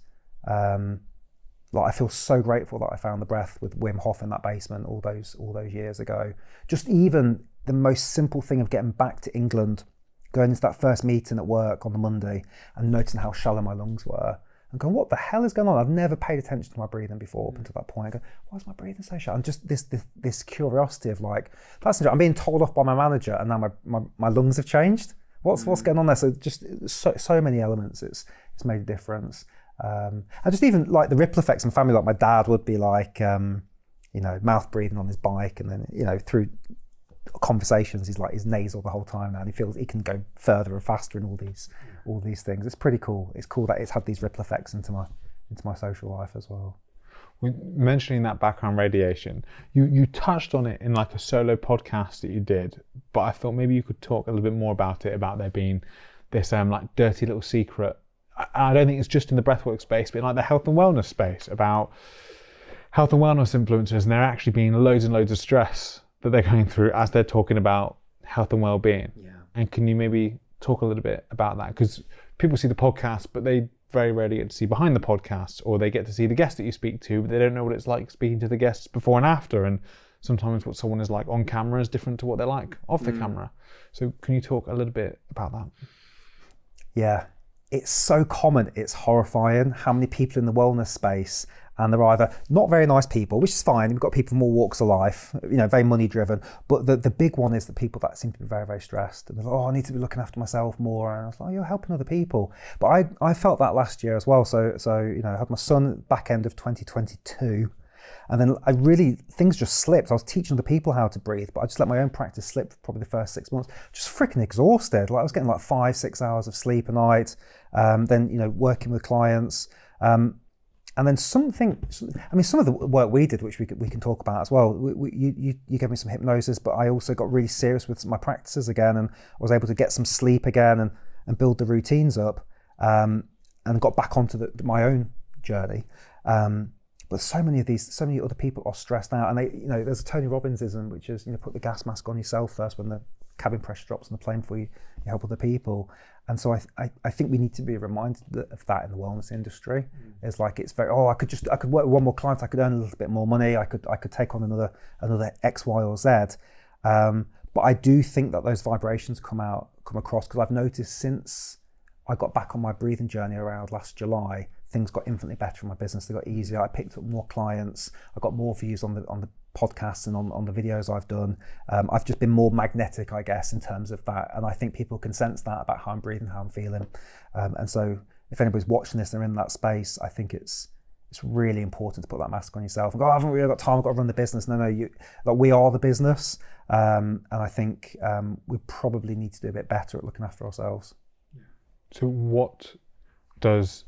I feel so grateful that I found the breath with Wim Hof in that basement all those years ago. Just even the most simple thing of getting back to England, going into that first meeting at work on the Monday and noticing how shallow my lungs were and going, what the hell is going on? I've never paid attention to my breathing before up until that point. I go, why is my breathing so shallow? And just this curiosity of like, that's I'm being told off by my manager and now my lungs have changed. What's going on there? So just so many elements. It's it's made a difference. And just even like the ripple effects in family, like my dad would be like, mouth breathing on his bike, and then, through conversations, he's nasal the whole time now, and he feels he can go further and faster in all these things. It's pretty cool. It's cool that it's had these ripple effects into my social life as well. Mentioning that background radiation, you touched on it in like a solo podcast that you did, but I thought maybe you could talk a little bit more about it, about there being this like dirty little secret. I don't think it's just in the breathwork space, but in like the health and wellness space, about health and wellness influencers, and there actually being loads and loads of stress that they're going through as they're talking about health and well-being. Yeah. And can you maybe talk a little bit about that? Because people see the podcast, but they very rarely get to see behind the podcast, or they get to see the guests that you speak to, but they don't know what it's like speaking to the guests before and after. And sometimes what someone is like on camera is different to what they're like off the camera. So can you talk a little bit about that? Yeah, it's so common, it's horrifying how many people in the wellness space, and they're either not very nice people, which is fine, we've got people from all walks of life, very money driven, but the big one is the people that seem to be very, very stressed, and they're like, oh, I need to be looking after myself more, and I was like, oh, you're helping other people. But I felt that last year as well, so I had my son back end of 2022, and then things just slipped. I was teaching other people how to breathe, but I just let my own practice slip for probably the first 6 months. Just freaking exhausted. Like I was getting like 5-6 hours of sleep a night, then working with clients. And then some of the work we did, which we can talk about as well, you gave me some hypnosis, but I also got really serious with my practices again, and I was able to get some sleep again and build the routines up, and got back onto my own journey. But so many other people are stressed out, and there's a Tony Robbinsism, which is put the gas mask on yourself first when the cabin pressure drops on the plane before you help other people. And so I think we need to be reminded of that in the wellness industry. It's like, it's very, I could work with one more client, I could earn a little bit more money, I could take on another X, Y, or Z. But I do think that those vibrations come across, because I've noticed since I got back on my breathing journey around last July, things got infinitely better in my business. They got easier. I picked up more clients. I got more views on the podcasts and on the videos I've done. I've just been more magnetic, I guess, in terms of that. And I think people can sense that about how I'm breathing, how I'm feeling. And so if anybody's watching this, they're in that space, I think it's really important to put that mask on yourself and go, I haven't really got time, I've got to run the business. No, we are the business. And I think we probably need to do a bit better at looking after ourselves. So what does,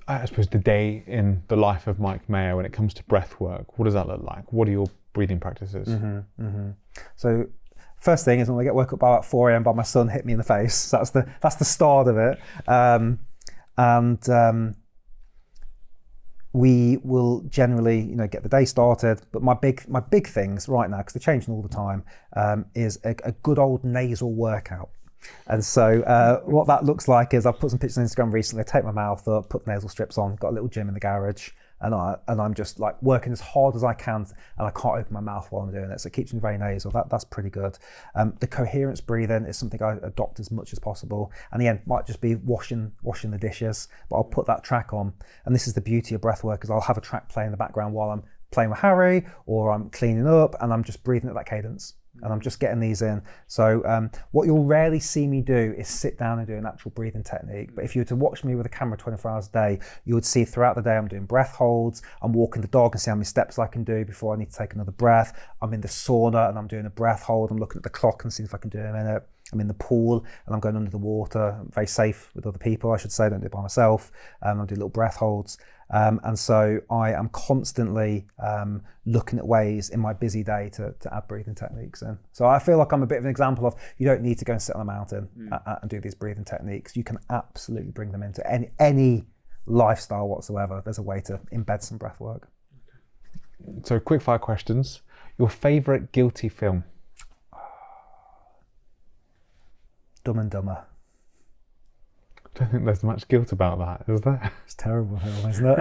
I suppose, the day in the life of Mike Mayer when it comes to breath work, what does that look like? What are your breathing practices? So first thing is when I get woke up by about 4 a.m. by my son hit me in the face. That's the start of it. We will generally, get the day started. But my big things right now, because they're changing all the time, is a good old nasal workout. And so what that looks like is I've put some pictures on Instagram recently. I take my mouth up, put the nasal strips on, got a little gym in the garage, and I'm just like working as hard as I can, and I can't open my mouth while I'm doing it. So it keeps me very nasal. That's pretty good. The coherence breathing is something I adopt as much as possible. And again, might just be washing the dishes, but I'll put that track on. And this is the beauty of breath work, is I'll have a track play in the background while I'm playing with Harry or I'm cleaning up, and I'm just breathing at that cadence. And I'm just getting these in. So what you'll rarely see me do is sit down and do an actual breathing technique. But if you were to watch me with a camera 24 hours a day, you would see throughout the day I'm doing breath holds, I'm walking the dog and see how many steps I can do before I need to take another breath. I'm in the sauna and I'm doing a breath hold. I'm looking at the clock and seeing if I can do a minute. I'm in the pool and I'm going under the water. I'm very safe with other people, I should say, don't do it by myself. I'm doing little breath holds. And so I am constantly looking at ways in my busy day to add breathing techniques in. So I feel like I'm a bit of an example of, you don't need to go and sit on a mountain and do these breathing techniques. You can absolutely bring them into any lifestyle whatsoever. There's a way to embed some breath work. So quick fire questions. Your favourite guilty film? Dumb and Dumber. I don't think there's much guilt about that, is there? It's a terrible film, isn't it?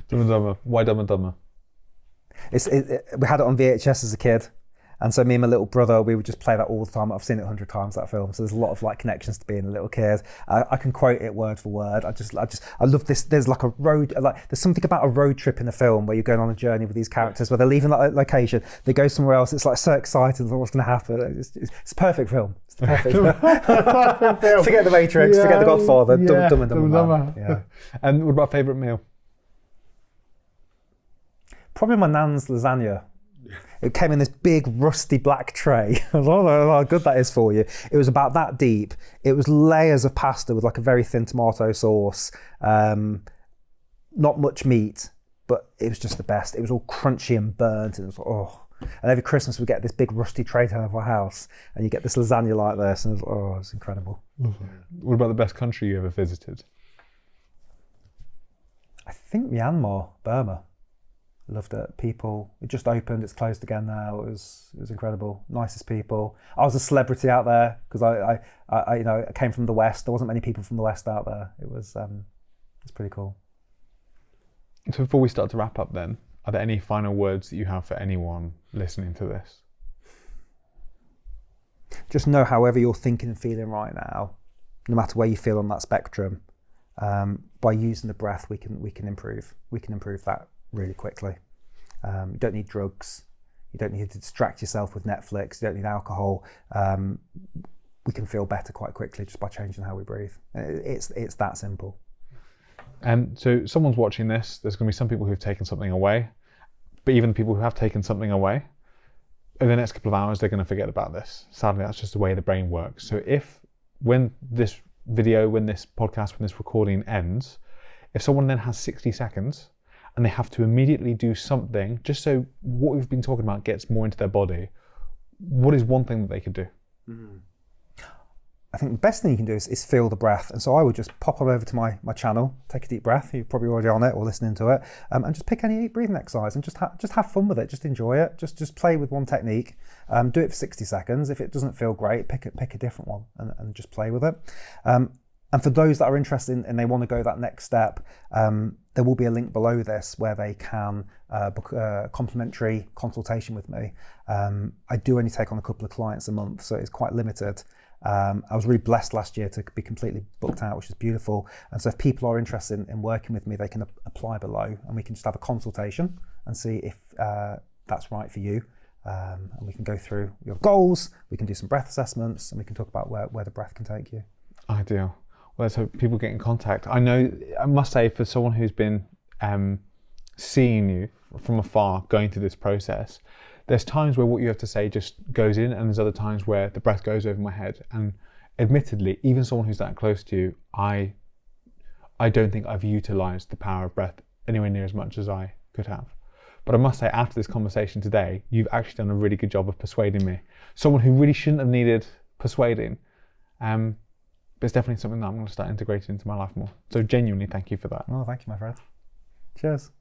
Dumb and Dumber. Why Dumb and Dumber? We had it on VHS as a kid, and so me and my little brother, we would just play that all the time. I've seen it 100 times, that film. So there's a lot of like connections to being a little kid. I can quote it word for word. I love this. There's like there's something about a road trip in a film where you're going on a journey with these characters, where they're leaving that location, they go somewhere else. It's like so exciting, what's going to happen. It's a perfect film. It's It's perfect. Forget The Matrix, forget The Godfather, Dumb and Dumber. Yeah. And what about favourite meal? Probably my nan's lasagna. It came in this big rusty black tray. I don't know how good that is for you. It was about that deep. It was layers of pasta with like a very thin tomato sauce. Not much meat, but it was just the best. It was all crunchy and burnt, and it was like, oh. And every Christmas we get this big rusty tray out of our house, and you get this lasagna like this, and it's incredible. What about the best country you ever visited? I think Myanmar, Burma. Loved it. People, it just opened, it's closed again now. It was incredible. Nicest people. I was a celebrity out there because I I came from the West. There wasn't many people from the West out there. It's pretty cool. So before we start to wrap up then, are there any final words that you have for anyone listening to this? Just know however you're thinking and feeling right now, no matter where you feel on that spectrum, by using the breath we can improve. We can improve that really quickly. You don't need drugs. You don't need to distract yourself with Netflix. You don't need alcohol. We can feel better quite quickly just by changing how we breathe. It's that simple. So someone's watching this, there's going to be some people who've taken something away, but even the people who have taken something away, in the next couple of hours, they're going to forget about this. Sadly, that's just the way the brain works. So when this video, when this podcast, when this recording ends, if someone then has 60 seconds and they have to immediately do something, just so what we've been talking about gets more into their body, what is one thing that they could do? I think the best thing you can do is feel the breath. And so I would just pop on over to my channel, take a deep breath. You're probably already on it or listening to it, and just pick any breathing exercise and just have fun with it. Just enjoy it. Just play with one technique. Do it for 60 seconds. If it doesn't feel great, pick a different one and just play with it. And for those that are interested and they want to go that next step, there will be a link below this where they can book a complimentary consultation with me. I do only take on a couple of clients a month, so it's quite limited. I was really blessed last year to be completely booked out, which is beautiful. And so if people are interested in working with me, they can apply below and we can just have a consultation and see if that's right for you. And we can go through your goals, we can do some breath assessments, and we can talk about where the breath can take you. Ideal. Well, let's hope people get in contact. I must say, for someone who's been seeing you from afar, going through this process, there's times where what you have to say just goes in, and there's other times where the breath goes over my head. And admittedly, even someone who's that close to you, I don't think I've utilised the power of breath anywhere near as much as I could have. But I must say, after this conversation today, you've actually done a really good job of persuading me. Someone who really shouldn't have needed persuading. But it's definitely something that I'm going to start integrating into my life more. So genuinely, thank you for that. Oh, thank you, my friend. Cheers.